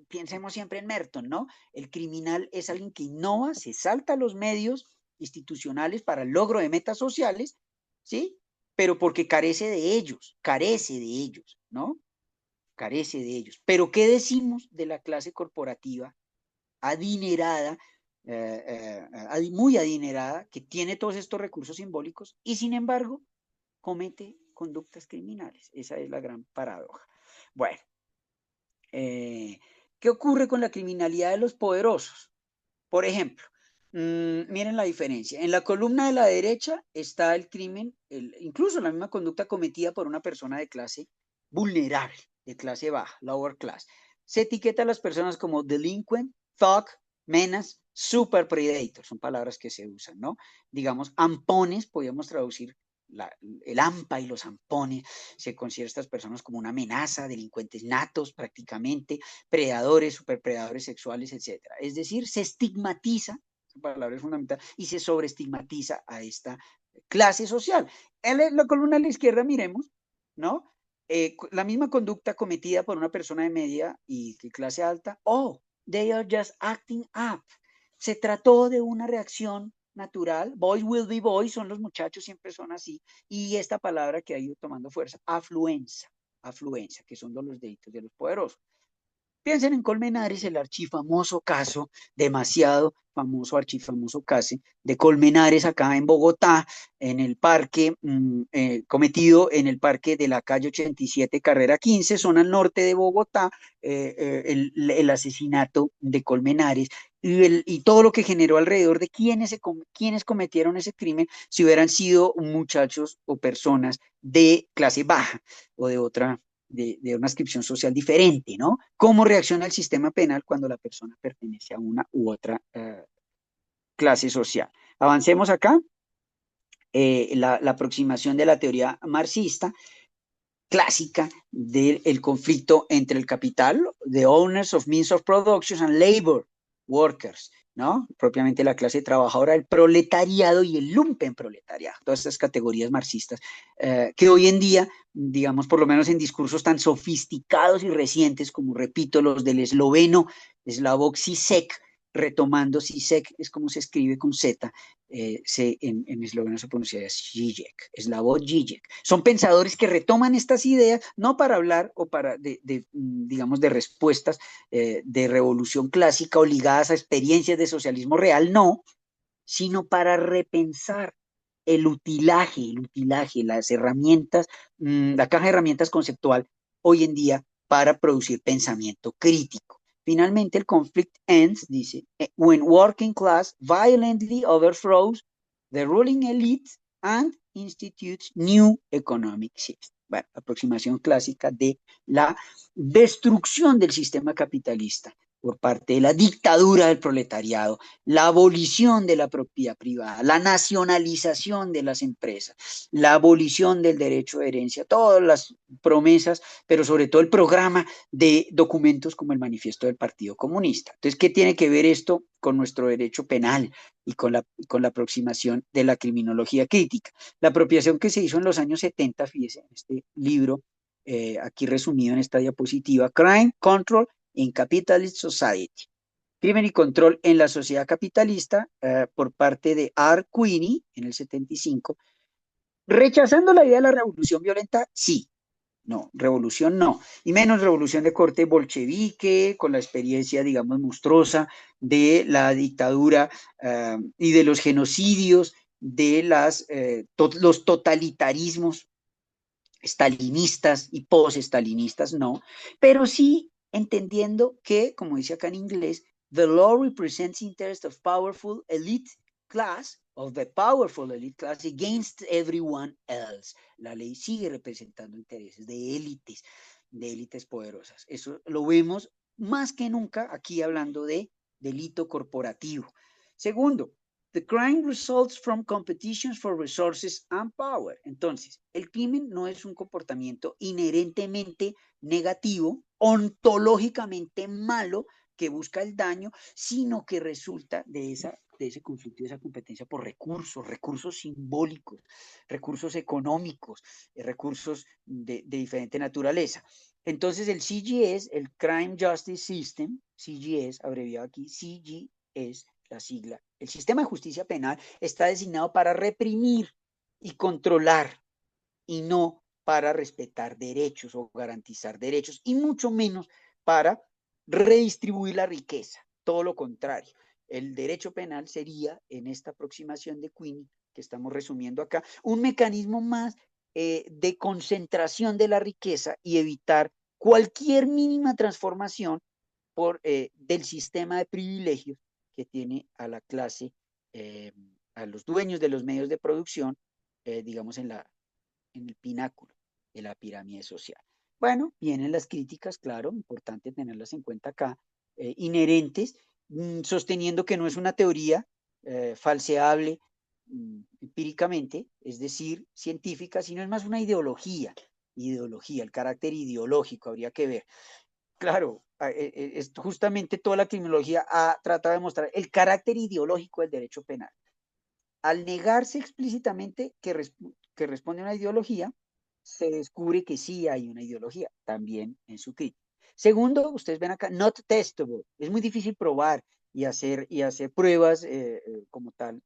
pensemos siempre en Merton, ¿no? El criminal es alguien que innova, se salta a los medios institucionales para el logro de metas sociales, ¿sí? Pero porque carece de ellos, ¿no? Carece de ellos. Pero ¿qué decimos de la clase corporativa adinerada, muy adinerada, que tiene todos estos recursos simbólicos y sin embargo comete conductas criminales? Esa es la gran paradoja. Bueno, ¿qué ocurre con la criminalidad de los poderosos? Por ejemplo, miren la diferencia. En la columna de la derecha está el crimen, incluso la misma conducta cometida por una persona de clase vulnerable, de clase baja, lower class. Se etiqueta a las personas como delinquent, thug, menace, super predator, son palabras que se usan, ¿no? Digamos, ampones, podríamos traducir el AMPA y los ampones, se considera a estas personas como una amenaza, delincuentes natos prácticamente, predadores, superpredadores sexuales, etc. Es decir, se estigmatiza, esa palabra es fundamental, y se sobreestigmatiza a esta clase social. En la columna a la izquierda miremos, ¿no? La misma conducta cometida por una persona de media y clase alta, they are just acting up. Se trató de una reacción natural, boys will be boys, son los muchachos, siempre son así, y esta palabra que ha ido tomando fuerza, afluencia, que son los delitos de los poderosos. Piensen en Colmenares, el archifamoso caso, demasiado famoso, archifamoso caso de Colmenares acá en Bogotá, en el parque, cometido en el parque de la calle 87, carrera 15, zona al norte de Bogotá, el asesinato de Colmenares y todo lo que generó alrededor de quienes cometieron ese crimen, si hubieran sido muchachos o personas de clase baja o de otra de una ascripción social diferente, ¿no? ¿Cómo reacciona el sistema penal cuando la persona pertenece a una u otra clase social? Avancemos acá. la aproximación de la teoría marxista clásica del conflicto entre el capital, the owners of means of production, and labor workers, ¿no? Propiamente la clase trabajadora, el proletariado y el lumpenproletariado, todas estas categorías marxistas que hoy en día, digamos, por lo menos en discursos tan sofisticados y recientes como, repito, los del esloveno Slavoj Žižek, retomando Žižek, es como se escribe con Z, en esloveno se pronuncia Žižek, Slavoj Žižek. Son pensadores que retoman estas ideas, no para hablar o para, digamos, de respuestas de revolución clásica o ligadas a experiencias de socialismo real, no, sino para repensar el utilaje, las herramientas, la caja de herramientas conceptual hoy en día para producir pensamiento crítico. Finalmente, el conflict ends, dice, when working class violently overthrows the ruling elite and institutes new economic system. Bueno, aproximación clásica de la destrucción del sistema capitalista por parte de la dictadura del proletariado, la abolición de la propiedad privada, la nacionalización de las empresas, la abolición del derecho de herencia, todas las promesas, pero sobre todo el programa de documentos como el manifiesto del Partido Comunista. Entonces, ¿qué tiene que ver esto con nuestro derecho penal y con la aproximación de la criminología crítica? La apropiación que se hizo en los años 70, fíjese, en este libro, aquí resumido en esta diapositiva, Crime, Control in Capitalist Society. Crimen y control en la sociedad capitalista, por parte de R. Queeny en el 75. Rechazando la idea de la revolución violenta, sí. No, revolución no. Y menos revolución de corte bolchevique, con la experiencia, digamos, monstruosa de la dictadura y de los genocidios, de los totalitarismos stalinistas y post-stalinistas, no, pero sí entendiendo que, como dice acá en inglés, the law represents interest of powerful elite class, of the powerful elite class against everyone else. La ley sigue representando intereses de élites poderosas. Eso lo vemos más que nunca aquí hablando de delito corporativo. Segundo, the crime results from competitions for resources and power. Entonces, el crimen no es un comportamiento inherentemente negativo, ontológicamente malo, que busca el daño, sino que resulta de ese conflicto, de esa competencia por recursos simbólicos, recursos económicos, recursos de diferente naturaleza. Entonces, el CGS, el Crime Justice System, CGS, abreviado aquí, CGS, la sigla, el sistema de justicia penal está designado para reprimir y controlar y no para respetar derechos o garantizar derechos y mucho menos para redistribuir la riqueza, todo lo contrario. El derecho penal sería, en esta aproximación de Queeny, que estamos resumiendo acá, un mecanismo más de concentración de la riqueza y evitar cualquier mínima transformación del sistema de privilegios que tiene a la clase, a los dueños de los medios de producción, digamos, en el pináculo de la pirámide social. Bueno, vienen las críticas, claro, importante tenerlas en cuenta acá, inherentes, sosteniendo que no es una teoría falseable empíricamente, es decir, científica, sino es más una ideología, el carácter ideológico habría que ver. Claro, es justamente toda la criminología ha tratado de mostrar el carácter ideológico del derecho penal. Al negarse explícitamente que responde a una ideología, se descubre que sí hay una ideología, también en su crítica. Segundo, ustedes ven acá, not testable. Es muy difícil probar y hacer pruebas como tal,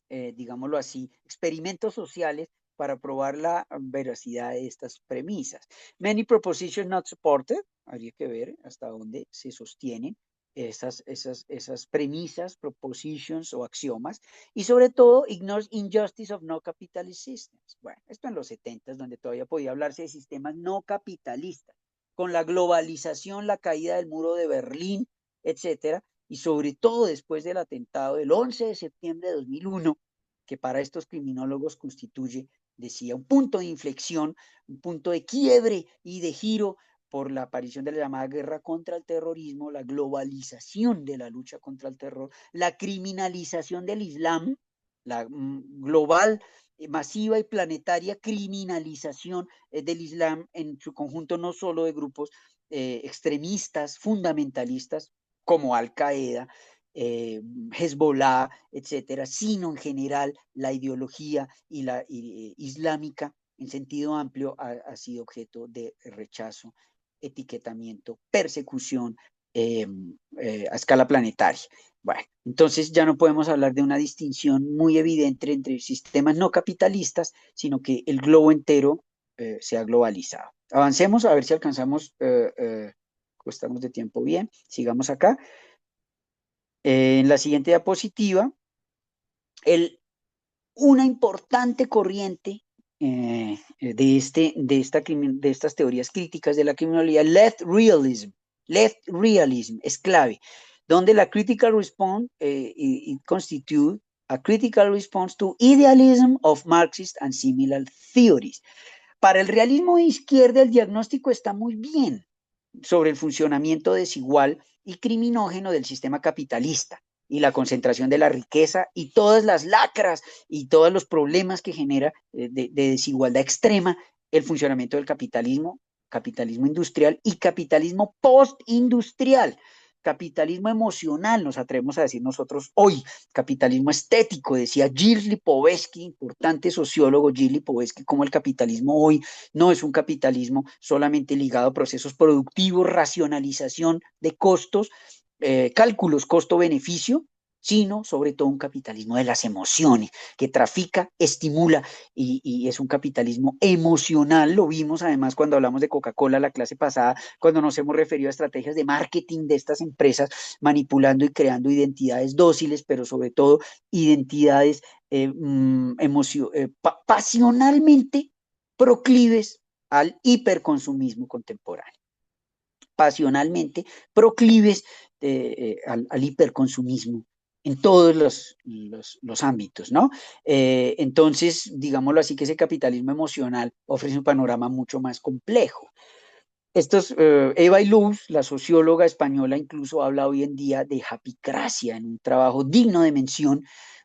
digámoslo así, experimentos sociales para probar la veracidad de estas premisas. Many propositions not supported, habría que ver hasta dónde se sostienen esas premisas, propositions o axiomas, y sobre todo ignores injustice of no capitalist systems. Bueno, esto en los 70s, donde todavía podía hablarse de sistemas no capitalistas, con la globalización, la caída del muro de Berlín, etcétera, y sobre todo después del atentado del 11 de septiembre de 2001, que para estos criminólogos constituye, decía, un punto de inflexión, un punto de quiebre y de giro por la aparición de la llamada guerra contra el terrorismo, la globalización de la lucha contra el terror, la criminalización del Islam, la global, masiva y planetaria criminalización del Islam en su conjunto, no solo de grupos extremistas, fundamentalistas, como Al-Qaeda, Hezbollah, etcétera, sino en general la ideología islámica en sentido amplio ha sido objeto de rechazo, etiquetamiento, persecución a escala planetaria. Bueno, entonces ya no podemos hablar de una distinción muy evidente entre sistemas no capitalistas, sino que el globo entero se ha globalizado. Avancemos a ver si alcanzamos, estamos de tiempo bien, sigamos acá. En la siguiente diapositiva, una importante corriente de estas teorías críticas de la criminalidad, left realism es clave, donde la critical response constitute a critical response to idealism of Marxist and similar theories. Para el realismo de izquierda, el diagnóstico está muy bien sobre el funcionamiento desigual y criminógeno del sistema capitalista y la concentración de la riqueza y todas las lacras y todos los problemas que genera de desigualdad extrema el funcionamiento del capitalismo, capitalismo industrial y capitalismo postindustrial. Capitalismo emocional, nos atrevemos a decir nosotros hoy, capitalismo estético, decía Gilles Lipovetsky, importante sociólogo Gilles Lipovetsky, como el capitalismo hoy no es un capitalismo solamente ligado a procesos productivos, racionalización de costos, cálculos costo-beneficio, sino sobre todo un capitalismo de las emociones, que trafica, estimula y es un capitalismo emocional. Lo vimos además cuando hablamos de Coca-Cola la clase pasada, cuando nos hemos referido a estrategias de marketing de estas empresas, manipulando y creando identidades dóciles, pero sobre todo identidades pasionalmente proclives al hiperconsumismo contemporáneo. Pasionalmente proclives al hiperconsumismo en todos los ámbitos, ¿no? Entonces, digámoslo así, que ese capitalismo emocional ofrece un panorama mucho más complejo. Eva Illouz, la socióloga española, incluso habla hoy en día de japicracia en un trabajo digno de mención,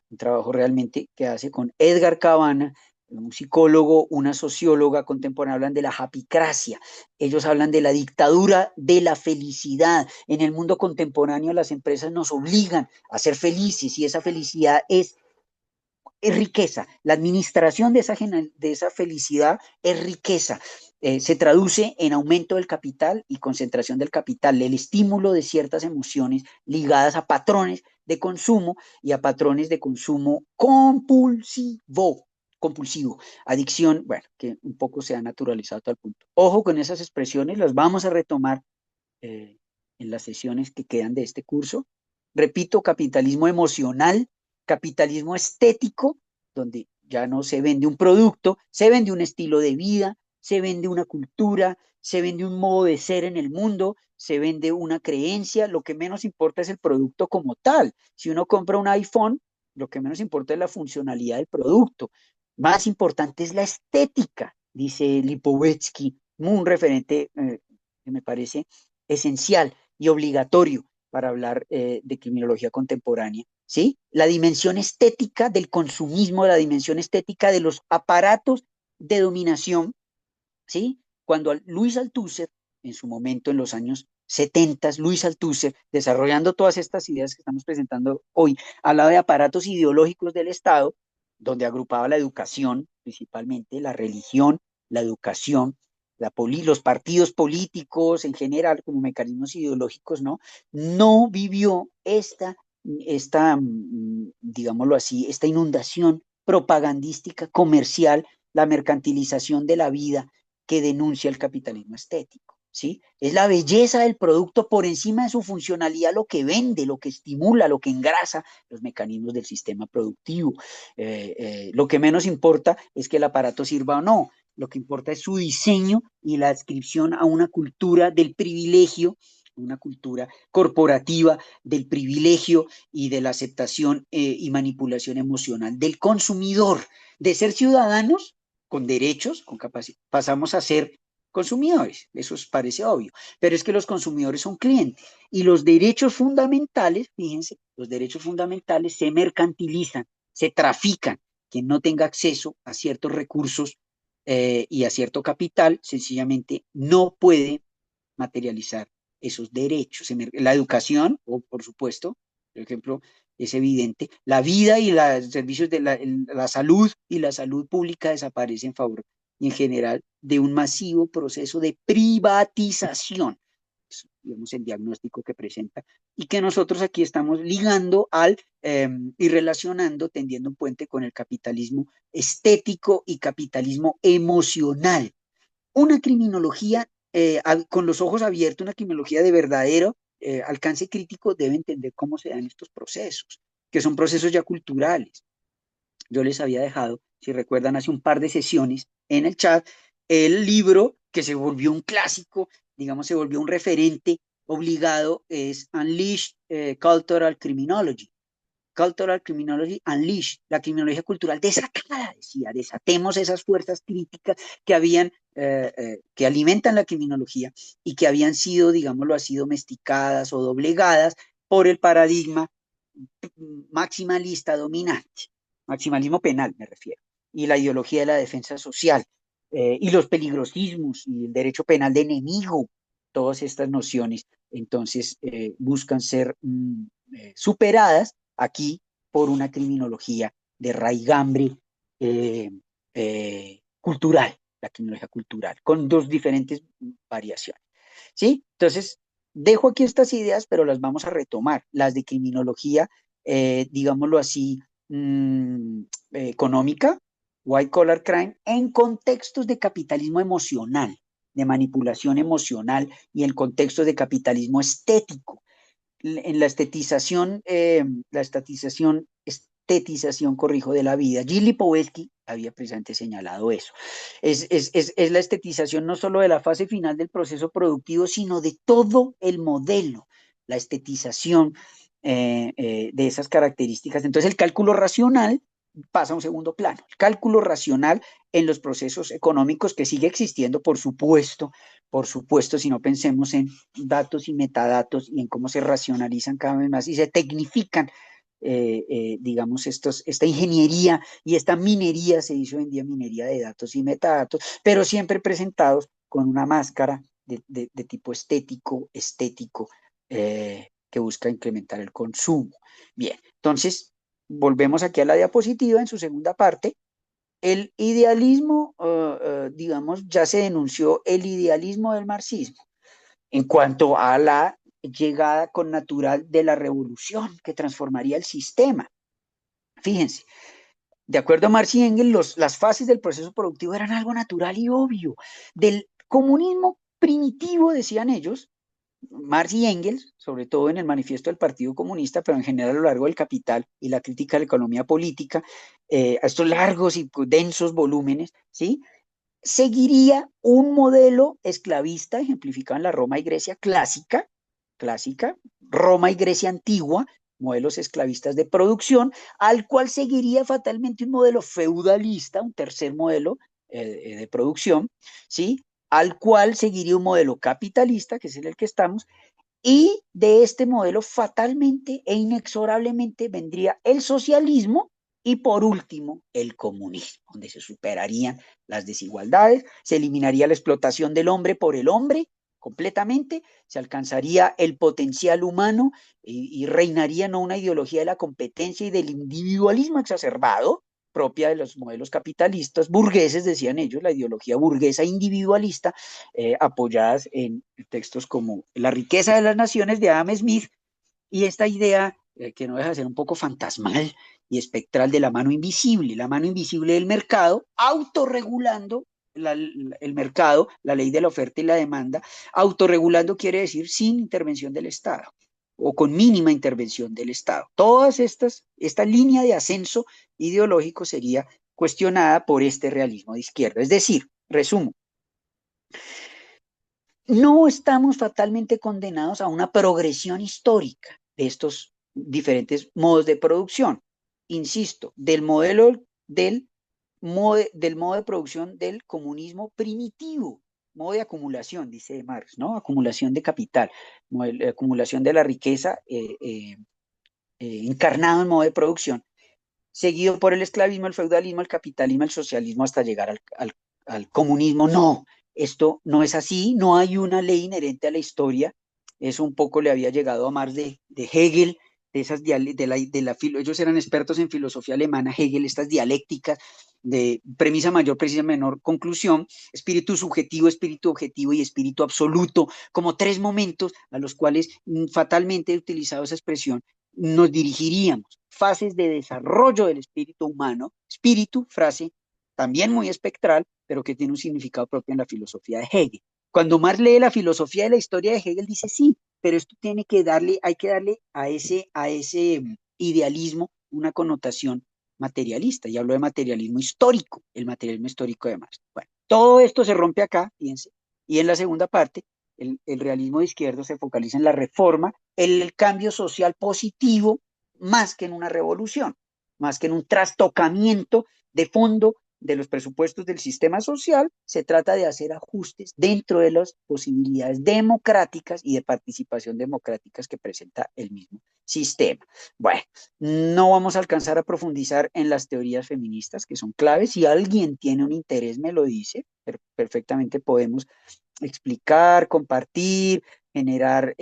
un trabajo realmente que hace con Edgar Cabana, un psicólogo, una socióloga contemporánea, hablan de la japicracia. Ellos hablan de la dictadura de la felicidad. En el mundo contemporáneo las empresas nos obligan a ser felices y esa felicidad es riqueza. La administración de esa felicidad es riqueza. Se traduce en aumento del capital y concentración del capital, el estímulo de ciertas emociones ligadas a patrones de consumo y a patrones de consumo compulsivo, adicción, bueno, que un poco se ha naturalizado a tal punto. Ojo con esas expresiones, las vamos a retomar en las sesiones que quedan de este curso. Repito, capitalismo emocional, capitalismo estético, donde ya no se vende un producto, se vende un estilo de vida, se vende una cultura, se vende un modo de ser en el mundo, se vende una creencia, lo que menos importa es el producto como tal. Si uno compra un iPhone, lo que menos importa es la funcionalidad del producto. Más importante es la estética, dice Lipovetsky, un referente que me parece esencial y obligatorio para hablar de criminología contemporánea, ¿sí? La dimensión estética del consumismo, la dimensión estética de los aparatos de dominación, ¿sí? Cuando Luis Althusser, en su momento en los años 70, Luis Althusser, desarrollando todas estas ideas que estamos presentando hoy, hablaba de aparatos ideológicos del Estado, donde agrupaba la educación, principalmente la religión, la educación, los partidos políticos en general como mecanismos ideológicos, ¿no? No vivió digámoslo así, esta inundación propagandística, comercial, la mercantilización de la vida que denuncia el capitalismo estético, ¿sí? Es la belleza del producto por encima de su funcionalidad lo que vende, lo que estimula, lo que engrasa los mecanismos del sistema productivo. Lo que menos importa es que el aparato sirva o no, lo que importa es su diseño y la adscripción a una cultura del privilegio, una cultura corporativa del privilegio y de la aceptación y manipulación emocional del consumidor. De ser ciudadanos con derechos, con capacidad, pasamos a ser consumidores. Eso parece obvio, pero es que los consumidores son clientes y los derechos fundamentales, fíjense, los derechos fundamentales se mercantilizan, se trafican. Quien no tenga acceso a ciertos recursos y a cierto capital, sencillamente no puede materializar esos derechos. La educación, o por supuesto, por ejemplo, es evidente, la vida y los servicios de la salud y la salud pública desaparecen en favor y en general de un masivo proceso de privatización. Es, digamos, el diagnóstico que presenta y que nosotros aquí estamos ligando y relacionando, tendiendo un puente con el capitalismo estético y capitalismo emocional. Una criminología con los ojos abiertos, una criminología de verdadero alcance crítico debe entender cómo se dan estos procesos, que son procesos ya culturales. Yo les había dejado, si recuerdan, hace un par de sesiones en el chat, el libro que se volvió un clásico, digamos, se volvió un referente obligado, es Unleashed Cultural Criminology. Cultural Criminology Unleashed, la criminología cultural desatada, decía, desatemos esas fuerzas críticas que alimentan la criminología y que habían sido, digámoslo así, domesticadas o doblegadas por el paradigma maximalista dominante, maximalismo penal me refiero, y la ideología de la defensa social, y los peligrosismos y el derecho penal de enemigo, todas estas nociones, entonces buscan ser superadas aquí por una criminología de raigambre cultural, la criminología cultural, con dos diferentes variaciones. ¿Sí? Entonces, dejo aquí estas ideas, pero las vamos a retomar, las de criminología, digámoslo así, económica, white collar crime, en contextos de capitalismo emocional, de manipulación emocional y en contextos de capitalismo estético. En la estetización, corrijo, de la vida. Gilles Lipovetsky había precisamente señalado eso. Es la estetización no solo de la fase final del proceso productivo, sino de todo el modelo, la estetización de esas características. Entonces el cálculo racional pasa a un segundo plano. El cálculo racional en los procesos económicos que sigue existiendo, por supuesto, si no pensemos en datos y metadatos y en cómo se racionalizan cada vez más y se tecnifican, digamos, esta ingeniería y esta minería, se dice hoy en día minería de datos y metadatos, pero siempre presentados con una máscara de tipo estético, que busca incrementar el consumo. Bien, entonces, volvemos aquí a la diapositiva en su segunda parte. El idealismo, digamos, ya se denunció el idealismo del marxismo en cuanto a la llegada con natural de la revolución que transformaría el sistema. Fíjense, de acuerdo a Marx y Engels, las fases del proceso productivo eran algo natural y obvio. Del comunismo primitivo, decían ellos, Marx y Engels, sobre todo en el manifiesto del Partido Comunista, pero en general a lo largo del Capital y la crítica de la economía política, a estos largos y densos volúmenes, ¿sí? Seguiría un modelo esclavista ejemplificado en la Roma y Grecia clásica, Roma y Grecia antigua, modelos esclavistas de producción, al cual seguiría fatalmente un modelo feudalista, un tercer modelo de producción, ¿sí? Al cual seguiría un modelo capitalista, que es en el que estamos, y de este modelo fatalmente e inexorablemente vendría el socialismo y por último el comunismo, donde se superarían las desigualdades, se eliminaría la explotación del hombre por el hombre completamente, se alcanzaría el potencial humano y reinaría no una ideología de la competencia y del individualismo exacerbado, propia de los modelos capitalistas burgueses, decían ellos, la ideología burguesa individualista, apoyadas en textos como La riqueza de las naciones de Adam Smith y esta idea que no deja de ser un poco fantasmal y espectral de la mano invisible del mercado, autorregulando el mercado, la ley de la oferta y la demanda, autorregulando quiere decir sin intervención del Estado o con mínima intervención del Estado. Esta línea de ascenso ideológico sería cuestionada por este realismo de izquierda. Es decir, resumo, no estamos fatalmente condenados a una progresión histórica de estos diferentes modos de producción. Insisto, del modo de producción del comunismo primitivo, modo de acumulación, dice Marx, ¿no? Acumulación de capital, acumulación de la riqueza encarnado en modo de producción. seguido por el esclavismo, el feudalismo, el capitalismo, el socialismo, hasta llegar al comunismo. No, esto no es así, no hay una ley inherente a la historia. Eso un poco le había llegado a Marx de Hegel, de esas ellos eran expertos en filosofía alemana, Hegel, estas dialécticas de premisa mayor, premisa menor, conclusión, espíritu subjetivo, espíritu objetivo y espíritu absoluto, como tres momentos a los cuales fatalmente he utilizado esa expresión, nos dirigiríamos. Fases de desarrollo del espíritu humano, espíritu, frase también muy espectral, pero que tiene un significado propio en la filosofía de Hegel. Cuando Marx lee la filosofía de la historia de Hegel, dice sí, pero esto tiene que darle, hay que darle a ese idealismo una connotación materialista. Y hablo de materialismo histórico, el materialismo histórico de Marx. Bueno, todo esto se rompe acá, fíjense, y en la segunda parte, el realismo de izquierda se focaliza en la reforma, el cambio social positivo, más que en una revolución, más que en un trastocamiento de fondo de los presupuestos del sistema social, se trata de hacer ajustes dentro de las posibilidades democráticas y de participación democráticas que presenta el mismo sistema. Bueno, no vamos a alcanzar a profundizar en las teorías feministas, que son claves. Si alguien tiene un interés, me lo dice, perfectamente podemos explicar, compartir, generar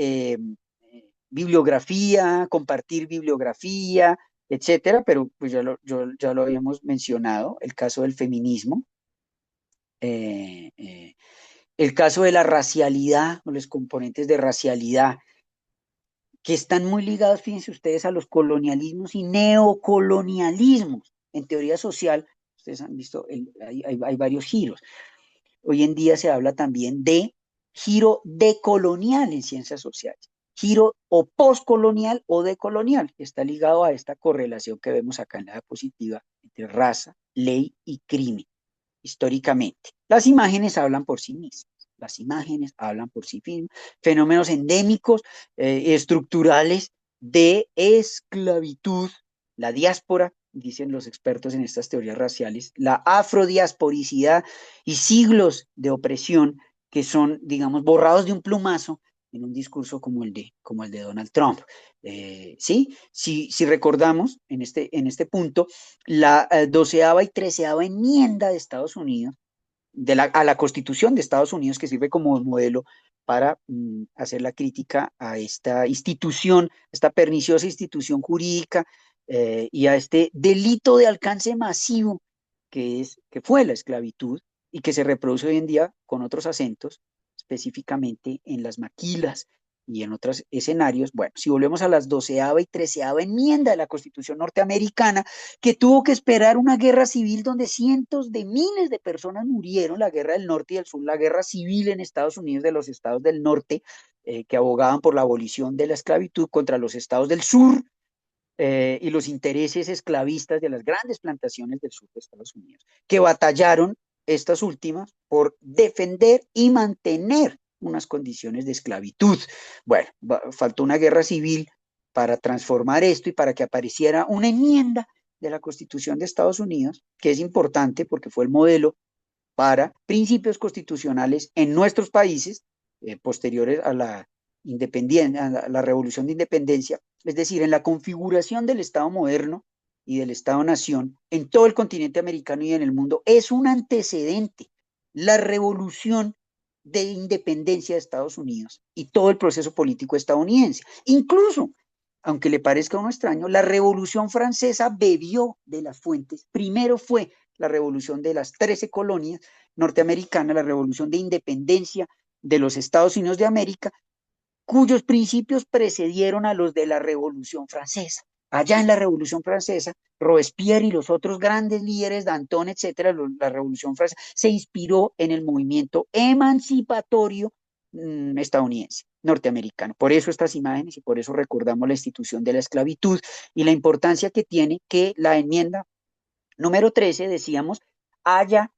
bibliografía, compartir bibliografía, etcétera, pero pues ya lo habíamos mencionado, el caso del feminismo, eh, eh, el caso de la racialidad, o los componentes de racialidad, que están muy ligados, fíjense ustedes, a los colonialismos y neocolonialismos. En teoría social, ustedes han visto, hay varios giros. Hoy en día se habla también de giro decolonial en ciencias sociales, giro o postcolonial o decolonial, que está ligado a esta correlación que vemos acá en la diapositiva entre raza, ley y crimen, históricamente. Las imágenes hablan por sí mismas. Las imágenes hablan por sí mismas. Fenómenos endémicos, estructurales de esclavitud, la diáspora, dicen los expertos en estas teorías raciales, la afrodiasporicidad y siglos de opresión que son, digamos, borrados de un plumazo en un discurso como el de Donald Trump. ¿Sí? Si recordamos en este punto, la 12ª y 13ª enmienda de Estados Unidos, a la Constitución de Estados Unidos, que sirve como modelo para hacer la crítica a esta institución, esta perniciosa institución jurídica y a este delito de alcance masivo que fue la esclavitud y que se reproduce hoy en día con otros acentos, específicamente en las maquilas y en otros escenarios. Bueno, si volvemos a las 12ª y 13ª enmienda de la Constitución norteamericana, que tuvo que esperar una guerra civil donde cientos de miles de personas murieron, la guerra del norte y del sur, la guerra civil en Estados Unidos de los estados del norte, que abogaban por la abolición de la esclavitud contra los estados del sur, y los intereses esclavistas de las grandes plantaciones del sur de Estados Unidos, que batallaron estas últimas por defender y mantener unas condiciones de esclavitud. Bueno, faltó una guerra civil para transformar esto y para que apareciera una enmienda de la Constitución de Estados Unidos, que es importante porque fue el modelo para principios constitucionales en nuestros países posteriores a la independencia, a la revolución de independencia, es decir, en la configuración del Estado moderno y del Estado-nación en todo el continente americano y en el mundo, es un antecedente. La revolución de independencia de Estados Unidos y todo el proceso político estadounidense. Incluso, aunque le parezca a uno extraño, la Revolución Francesa bebió de las fuentes. Primero fue la revolución de las 13 colonias norteamericanas, la revolución de independencia de los Estados Unidos de América, cuyos principios precedieron a los de la Revolución Francesa. Allá en la Revolución Francesa, Robespierre y los otros grandes líderes, Danton, etcétera, la Revolución Francesa se inspiró en el movimiento emancipatorio estadounidense, norteamericano. Por eso estas imágenes y por eso recordamos la institución de la esclavitud y la importancia que tiene que la enmienda número 13, decíamos, haya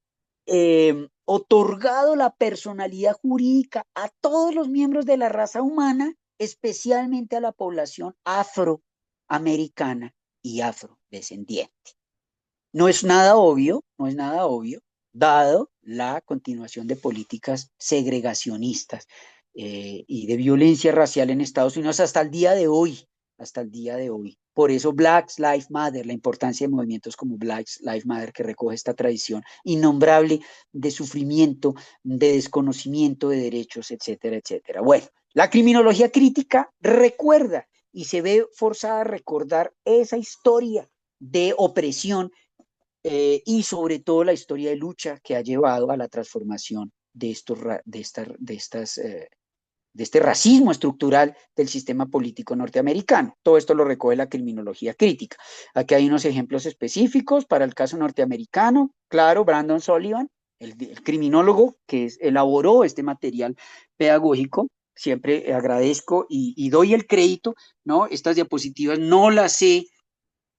otorgado la personalidad jurídica a todos los miembros de la raza humana, especialmente a la población afroamericana y afrodescendiente. No es nada obvio, no es nada obvio, dado la continuación de políticas segregacionistas y de violencia racial en Estados Unidos hasta el día de hoy. hasta el día de hoy. Por eso Black Lives Matter, la importancia de movimientos como Black Lives Matter, que recoge esta tradición innombrable de sufrimiento, de desconocimiento de derechos, etcétera, etcétera. Bueno, la criminología crítica recuerda y se ve forzada a recordar esa historia de opresión y sobre todo la historia de lucha que ha llevado a la transformación de este racismo estructural del sistema político norteamericano. Todo esto lo recoge la criminología crítica. Aquí hay unos ejemplos específicos para el caso norteamericano. Claro, Brandon Sullivan, el criminólogo que elaboró este material pedagógico. Siempre agradezco y doy el crédito, ¿no? Estas diapositivas no las he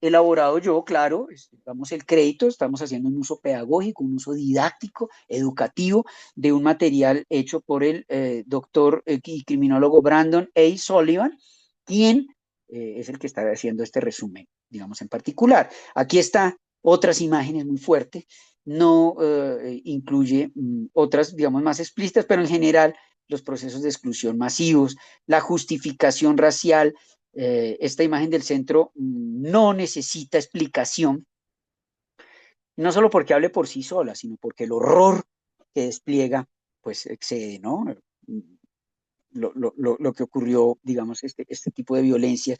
elaborado yo, claro, damos el crédito, estamos haciendo un uso pedagógico, un uso didáctico, educativo de un material hecho por el doctor y criminólogo Brandon A. Sullivan, quien es el que está haciendo este resumen, digamos, en particular. Aquí está otras imágenes muy fuertes, no incluye otras, digamos, más explícitas, pero en general los procesos de exclusión masivos, la justificación racial. Esta imagen del centro no necesita explicación, no solo porque hable por sí sola, sino porque el horror que despliega, pues excede, ¿no? Lo que ocurrió, digamos, este tipo de violencia.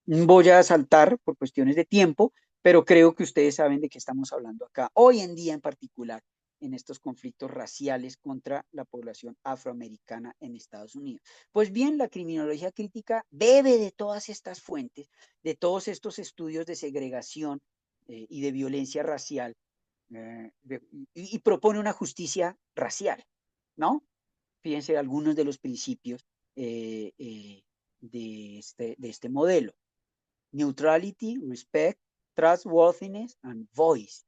Voy a saltar por cuestiones de tiempo, pero creo que ustedes saben de qué estamos hablando acá, hoy en día en particular, en estos conflictos raciales contra la población afroamericana en Estados Unidos. Pues bien, la criminología crítica bebe de todas estas fuentes, de todos estos estudios de segregación y de violencia racial, y propone una justicia racial, ¿no? Fíjense algunos de los principios de este modelo. Neutrality, respect, trustworthiness, and voice.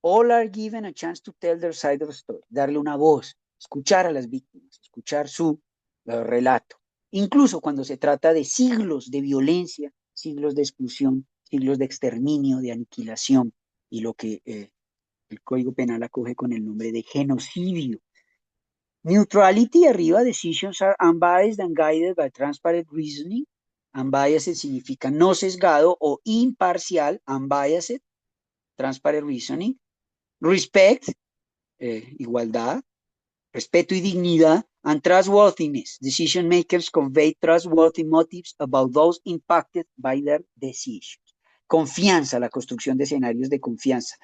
All are given a chance to tell their side of the story. Darle una voz, escuchar a las víctimas, escuchar su relato. Incluso cuando se trata de siglos de violencia, siglos de exclusión, siglos de exterminio, de aniquilación, y lo que el Código Penal acoge con el nombre de genocidio. Neutrality, arriba, decisions are unbiased and guided by transparent reasoning. Unbiased significa no sesgado o imparcial, unbiased, transparent reasoning. Respect, igualdad, respeto y dignidad. And trustworthiness, decision makers convey trustworthy motives about those impacted by their decisions. Confianza, la construcción de escenarios de confianza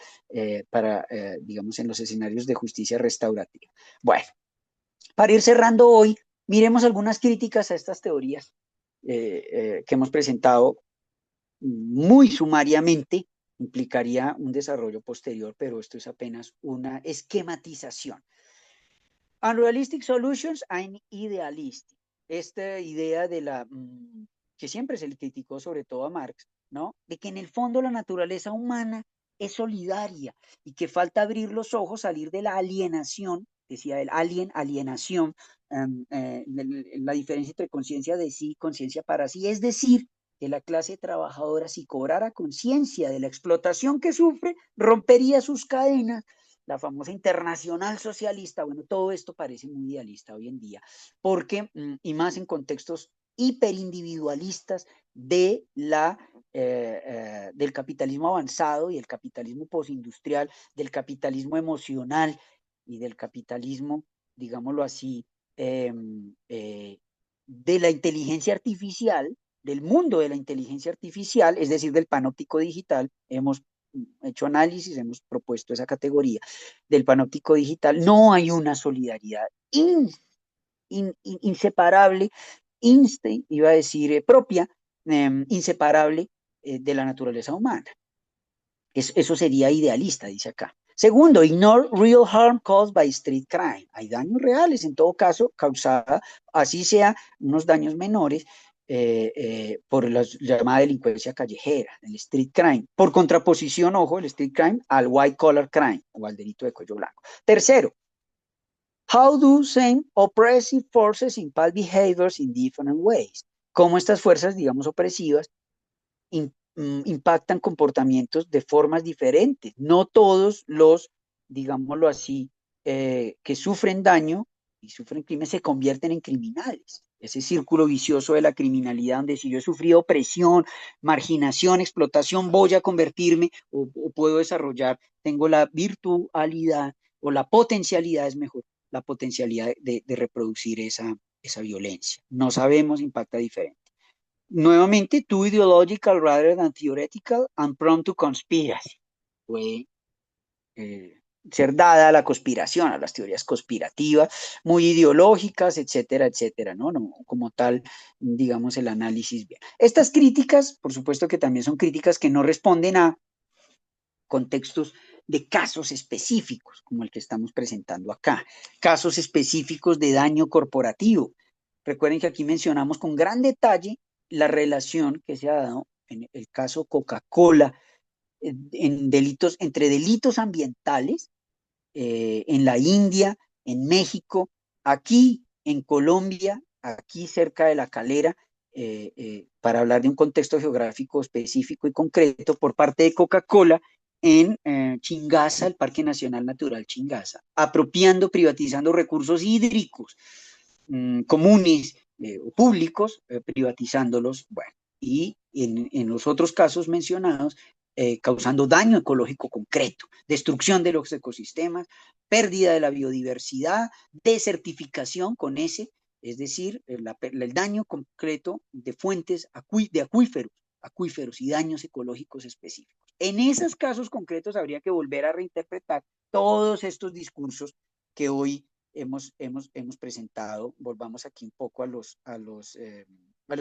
digamos, en los escenarios de justicia restaurativa. Bueno, para ir cerrando hoy, miremos algunas críticas a estas teorías que hemos presentado muy sumariamente. Implicaría un desarrollo posterior, pero esto es apenas una esquematización. Unrealistic solutions and idealistic. Esta idea de que siempre se le criticó sobre todo a Marx, ¿no? De que en el fondo la naturaleza humana es solidaria y que falta abrir los ojos, salir de la alienación, decía el alienación, la diferencia entre conciencia de sí y conciencia para sí, es decir, que la clase trabajadora, si cobrara conciencia de la explotación que sufre, rompería sus cadenas. La famosa internacional socialista, bueno, todo esto parece muy idealista hoy en día, porque, y más en contextos hiperindividualistas del capitalismo avanzado y el capitalismo postindustrial, del capitalismo emocional y del capitalismo, digámoslo así, de la inteligencia artificial, del mundo de la inteligencia artificial, es decir, del panóptico digital. Hemos hecho análisis, hemos propuesto esa categoría del panóptico digital. No hay una solidaridad inseparable, iba a decir propia, inseparable de la naturaleza humana. Eso sería idealista, dice acá. Segundo, ignore real harm caused by street crime. Hay daños reales, en todo caso, causada, así sea, unos daños menores, por la llamada delincuencia callejera, el street crime. Por contraposición, ojo, el street crime al white collar crime, o al delito de cuello blanco. Tercero, how do same oppressive forces impact behaviors in different ways? Cómo estas fuerzas, digamos, opresivas, impactan comportamientos de formas diferentes. No todos los, digámoslo así, que sufren daño y sufren crimen se convierten en criminales. ese círculo vicioso de la criminalidad, donde si yo he sufrido opresión, marginación, explotación, voy a convertirme o puedo desarrollar, tengo la virtualidad o la potencialidad, es mejor, la potencialidad de reproducir esa violencia. No sabemos, impacta diferente. Nuevamente, too ideological rather than theoretical and prone to conspiracy. Fue ser dada a la conspiración, a las teorías conspirativas, muy ideológicas, etcétera, etcétera, ¿no? No, como tal, digamos, el análisis bien. Estas críticas, por supuesto que también son críticas que no responden a contextos de casos específicos, como el que estamos presentando acá, casos específicos de daño corporativo. Recuerden que aquí mencionamos con gran detalle la relación que se ha dado en el caso Coca-Cola en delitos, entre delitos ambientales en la India, en México, aquí en Colombia, aquí cerca de La Calera, para hablar de un contexto geográfico específico y concreto por parte de Coca-Cola en Chingaza, el Parque Nacional Natural Chingaza, apropiando, privatizando recursos hídricos comunes o públicos, privatizándolos, bueno, y en los otros casos mencionados, causando daño ecológico concreto, destrucción de los ecosistemas, pérdida de la biodiversidad, desertificación con ese, es decir, el daño concreto de fuentes de acuíferos y daños ecológicos específicos. En esos casos concretos habría que volver a reinterpretar todos estos discursos que hoy hemos presentado. Volvamos aquí un poco a los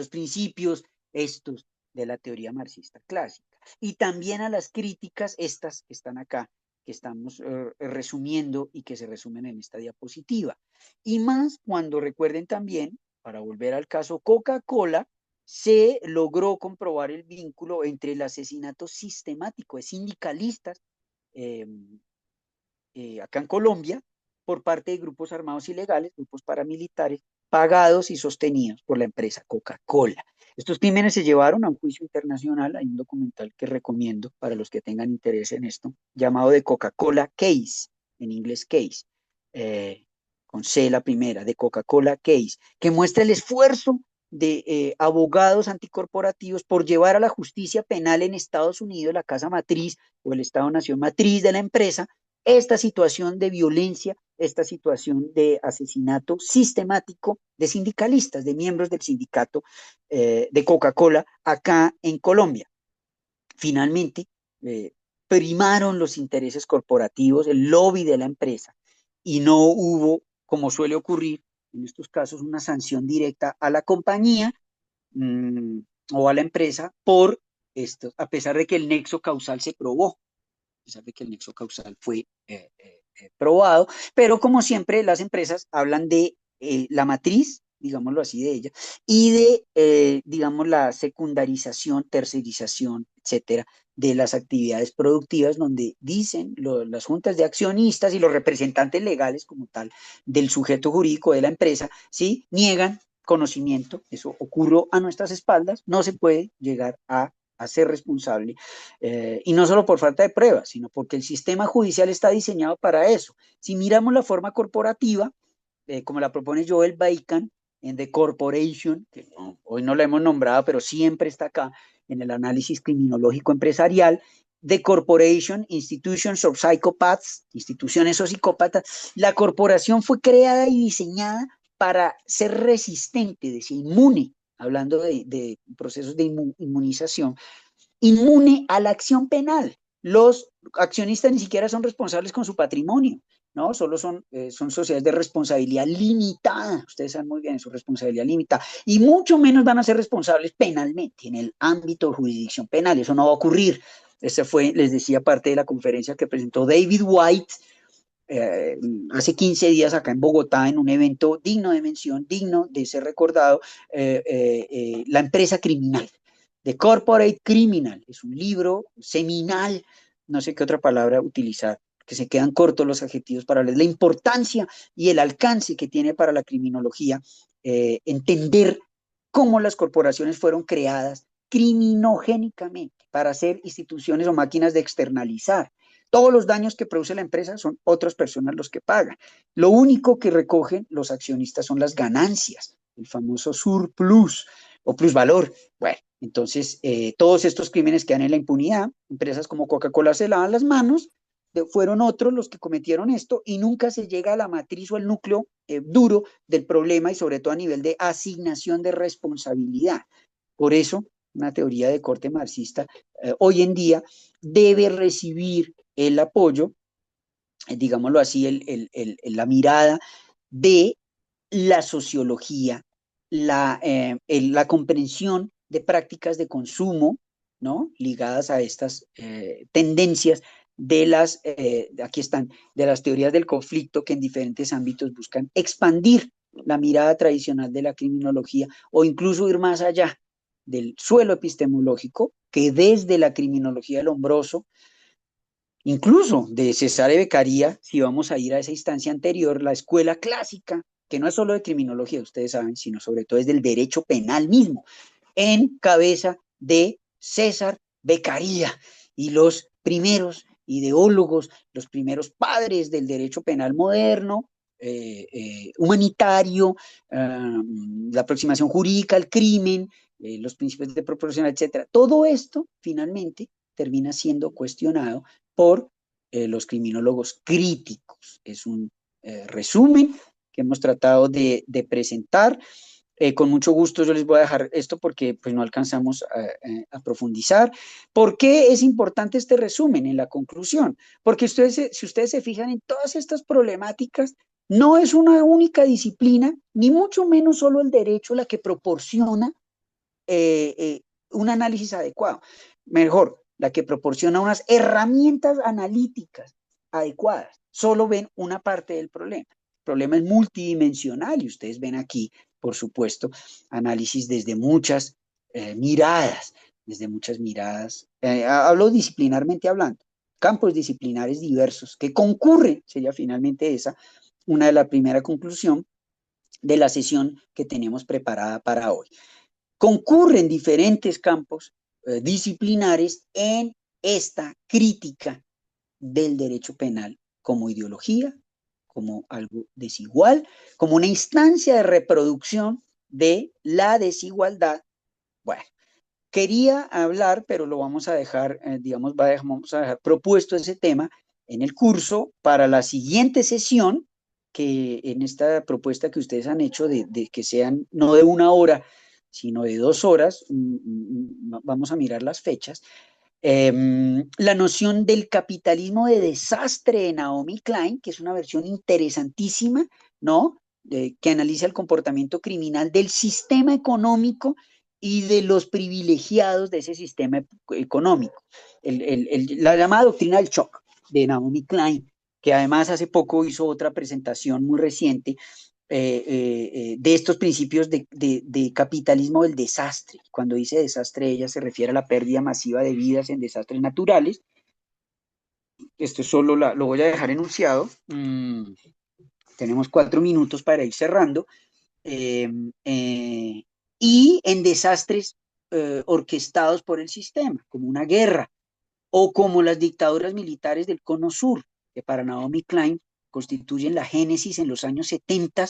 principios estos de la teoría marxista clásica y también a las críticas estas que están acá, que estamos resumiendo y que se resumen en esta diapositiva. Y más cuando recuerden también, para volver al caso Coca-Cola, se logró comprobar el vínculo entre el asesinato sistemático de sindicalistas acá en Colombia por parte de grupos armados ilegales, grupos paramilitares, pagados y sostenidos por la empresa Coca-Cola. Estos crímenes se llevaron a un juicio internacional. Hay un documental que recomiendo para los que tengan interés en esto, llamado The Coca-Cola Case, en inglés Case, con C la primera, de Coca-Cola Case, que muestra el esfuerzo de abogados anticorporativos por llevar a la justicia penal en Estados Unidos, la casa matriz o el Estado-nación matriz de la empresa, esta situación de violencia, esta situación de asesinato sistemático de sindicalistas, de miembros del sindicato de Coca-Cola acá en Colombia. Finalmente, primaron los intereses corporativos, el lobby de la empresa, y no hubo, como suele ocurrir en estos casos, una sanción directa a la compañía o a la empresa por esto, a pesar de que el nexo causal se probó. A pesar de que el nexo causal fue probado, pero como siempre las empresas hablan de la matriz, digámoslo así, de ella, y de, digamos, la secundarización, tercerización, etcétera, de las actividades productivas, donde dicen las juntas de accionistas y los representantes legales como tal del sujeto jurídico de la empresa, ¿sí? Niegan conocimiento, eso ocurrió a nuestras espaldas, no se puede llegar a ser responsable, y no solo por falta de pruebas, sino porque el sistema judicial está diseñado para eso. Si miramos la forma corporativa, como la propone Joel Bacon en The Corporation, que hoy no la hemos nombrado, pero siempre está acá en el análisis criminológico empresarial, The Corporation, Institutions of Psychopaths, instituciones o psicópatas, la corporación fue creada y diseñada para ser resistente, decir, inmune, hablando de procesos de inmunización, inmune a la acción penal. Los accionistas ni siquiera son responsables con su patrimonio, ¿no? Solo son sociedades de responsabilidad limitada. Ustedes saben muy bien, su responsabilidad limitada. Y mucho menos van a ser responsables penalmente en el ámbito de jurisdicción penal. Eso no va a ocurrir. Esa fue, les decía, parte de la conferencia que presentó David White hace 15 días acá en Bogotá, en un evento digno de mención, digno de ser recordado, La empresa criminal, The Corporate Criminal. Es un libro seminal, no sé qué otra palabra utilizar, que se quedan cortos los adjetivos para hablar de la importancia y el alcance que tiene para la criminología entender cómo las corporaciones fueron creadas criminogénicamente para ser instituciones o máquinas de externalizar. Todos los daños que produce la empresa son otras personas los que pagan. Lo único que recogen los accionistas son las ganancias. el famoso surplus o plusvalor. Bueno, entonces todos estos crímenes quedan en la impunidad. Empresas como Coca-Cola se lavan las manos, fueron otros los que cometieron esto y nunca se llega a la matriz o el núcleo duro del problema y sobre todo a nivel de asignación de responsabilidad. Por eso, una teoría de corte marxista hoy en día debe recibir el apoyo, digámoslo así, la mirada de la sociología, la comprensión de prácticas de consumo, ¿no? Ligadas a estas tendencias de aquí están, de las teorías del conflicto que en diferentes ámbitos buscan expandir la mirada tradicional de la criminología o incluso ir más allá del suelo epistemológico que desde la criminología del Lombroso, incluso de Cesare Beccaria, si vamos a ir a esa instancia anterior, la escuela clásica, que no es solo de criminología, ustedes saben, sino sobre todo es del derecho penal mismo, en cabeza de César Beccaria y los primeros ideólogos, los primeros padres del derecho penal moderno, humanitario, la aproximación jurídica al crimen, los principios de proporcionalidad, etcétera. Todo esto finalmente termina siendo cuestionado por los criminólogos críticos. Es un resumen que hemos tratado de presentar. Con mucho gusto yo les voy a dejar esto porque pues no alcanzamos a profundizar. ¿Por qué es importante este resumen en la conclusión? Porque si ustedes se fijan en todas estas problemáticas, no es una única disciplina, ni mucho menos solo el derecho la que proporciona un análisis adecuado. Mejor, la que proporciona unas herramientas analíticas adecuadas. Solo ven una parte del problema. El problema es multidimensional y ustedes ven aquí, por supuesto, análisis desde muchas miradas, hablo disciplinarmente hablando, campos disciplinares diversos que concurren, sería finalmente esa una de la primera conclusión de la sesión que tenemos preparada para hoy. Concurren diferentes campos disciplinares en esta crítica del derecho penal como ideología, como algo desigual, como una instancia de reproducción de la desigualdad. Bueno, quería hablar, pero lo vamos a dejar, vamos a dejar propuesto ese tema en el curso para la siguiente sesión, que en esta propuesta que ustedes han hecho de que sean no de 1 hora, sino de 2 horas, vamos a mirar las fechas, la noción del capitalismo de desastre de Naomi Klein, que es una versión interesantísima, ¿no? Que analiza el comportamiento criminal del sistema económico y de los privilegiados de ese sistema económico. La llamada doctrina del shock de Naomi Klein, que además hace poco hizo otra presentación muy reciente de estos principios de capitalismo del desastre. Cuando dice desastre, ella se refiere a la pérdida masiva de vidas en desastres naturales. Esto solo lo voy a dejar enunciado. Tenemos 4 minutos para ir cerrando. Y en desastres orquestados por el sistema, como una guerra, o como las dictaduras militares del Cono Sur, que para Naomi Klein constituyen la génesis en los años 70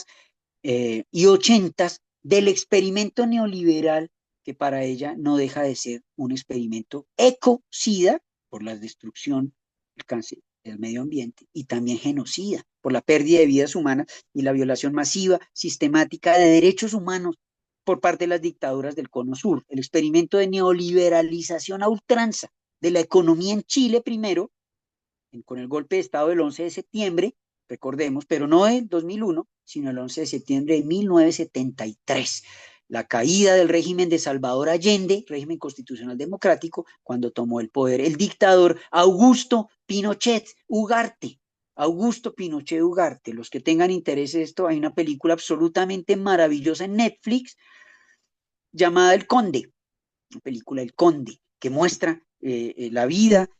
y 80 del experimento neoliberal, que para ella no deja de ser un experimento ecocida por la destrucción, el cáncer del medio ambiente, y también genocida por la pérdida de vidas humanas y la violación masiva, sistemática de derechos humanos por parte de las dictaduras del Cono Sur. El experimento de neoliberalización a ultranza de la economía en Chile primero, con el golpe de Estado del 11 de septiembre, recordemos, pero no en 2001, sino el 11 de septiembre de 1973. La caída del régimen de Salvador Allende, régimen constitucional democrático, cuando tomó el poder el dictador Augusto Pinochet Ugarte. Augusto Pinochet Ugarte. Los que tengan interés en esto, hay una película absolutamente maravillosa en Netflix llamada El Conde, una película El Conde, que muestra la vida.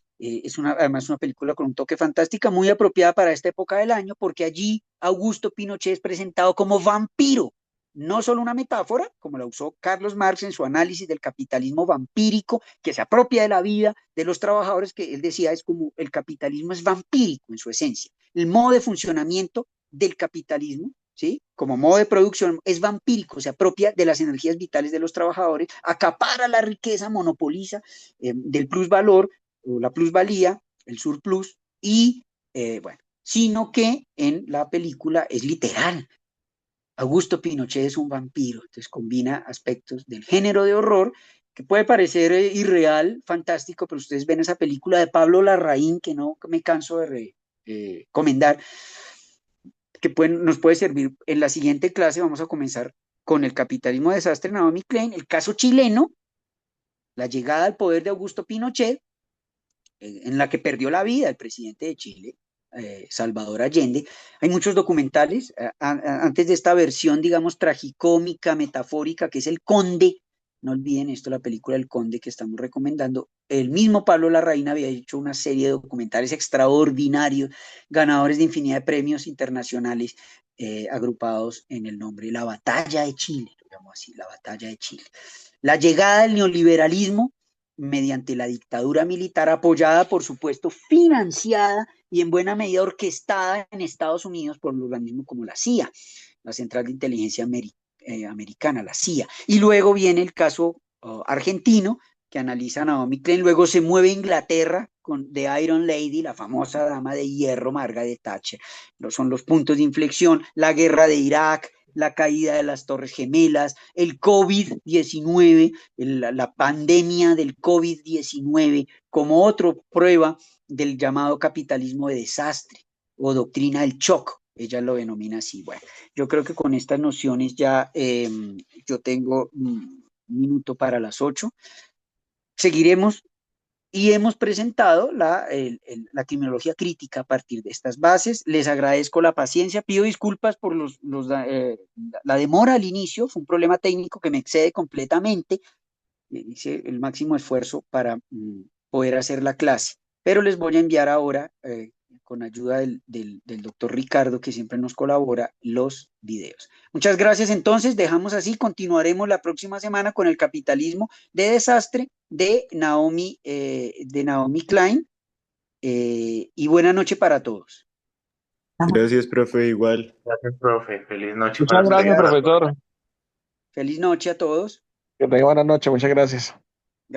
Además una película con un toque fantástica, muy apropiada para esta época del año, porque allí Augusto Pinochet es presentado como vampiro, no solo una metáfora, como la usó Carlos Marx en su análisis del capitalismo vampírico, que se apropia de la vida de los trabajadores, que él decía es como el capitalismo es vampírico en su esencia. El modo de funcionamiento del capitalismo ¿sí? Como modo de producción, es vampírico, se apropia de las energías vitales de los trabajadores, acapara la riqueza, monopoliza del plusvalor o la plusvalía, el surplus, y bueno, sino que en la película es literal. Augusto Pinochet es un vampiro, entonces combina aspectos del género de horror que puede parecer irreal, fantástico, pero ustedes ven esa película de Pablo Larraín que no me canso de recomendar, que nos puede servir. En la siguiente clase vamos a comenzar con el capitalismo de desastre, Naomi Klein, el caso chileno, la llegada al poder de Augusto Pinochet, en la que perdió la vida el presidente de Chile, Salvador Allende. Hay muchos documentales antes de esta versión, digamos, tragicómica, metafórica, que es El Conde. No olviden esto, la película El Conde que estamos recomendando. El mismo Pablo Larraín había hecho una serie de documentales extraordinarios, ganadores de infinidad de premios internacionales, agrupados en el nombre La Batalla de Chile, lo llamo así, La Batalla de Chile. La llegada del neoliberalismo mediante la dictadura militar apoyada, por supuesto, financiada y en buena medida orquestada en Estados Unidos por un organismo como la CIA, la Central de Inteligencia Americana, la CIA. Y luego viene el caso argentino, que analiza Naomi Klein, luego se mueve a Inglaterra con The Iron Lady, la famosa dama de hierro, Margaret Thatcher. Son los puntos de inflexión, la guerra de Irak, la caída de las Torres Gemelas, el COVID-19, la pandemia del COVID-19 como otra prueba del llamado capitalismo de desastre o doctrina del shock, ella lo denomina así. Bueno, yo creo que con estas nociones ya yo tengo un minuto para las 8. Seguiremos y hemos presentado la criminología crítica a partir de estas bases. Les agradezco la paciencia, pido disculpas por la demora al inicio, fue un problema técnico que me excede completamente, hice el máximo esfuerzo para poder hacer la clase, pero les voy a enviar ahora, con ayuda del doctor Ricardo, que siempre nos colabora, los videos. Muchas gracias. Entonces, dejamos así, continuaremos la próxima semana con el capitalismo de desastre de Naomi Klein, y buena noche para todos. Gracias, profe, igual. Gracias, profe. Feliz noche para Muchas usted. gracias, profesor. Feliz noche a todos. Que tenga buena noche. Muchas gracias.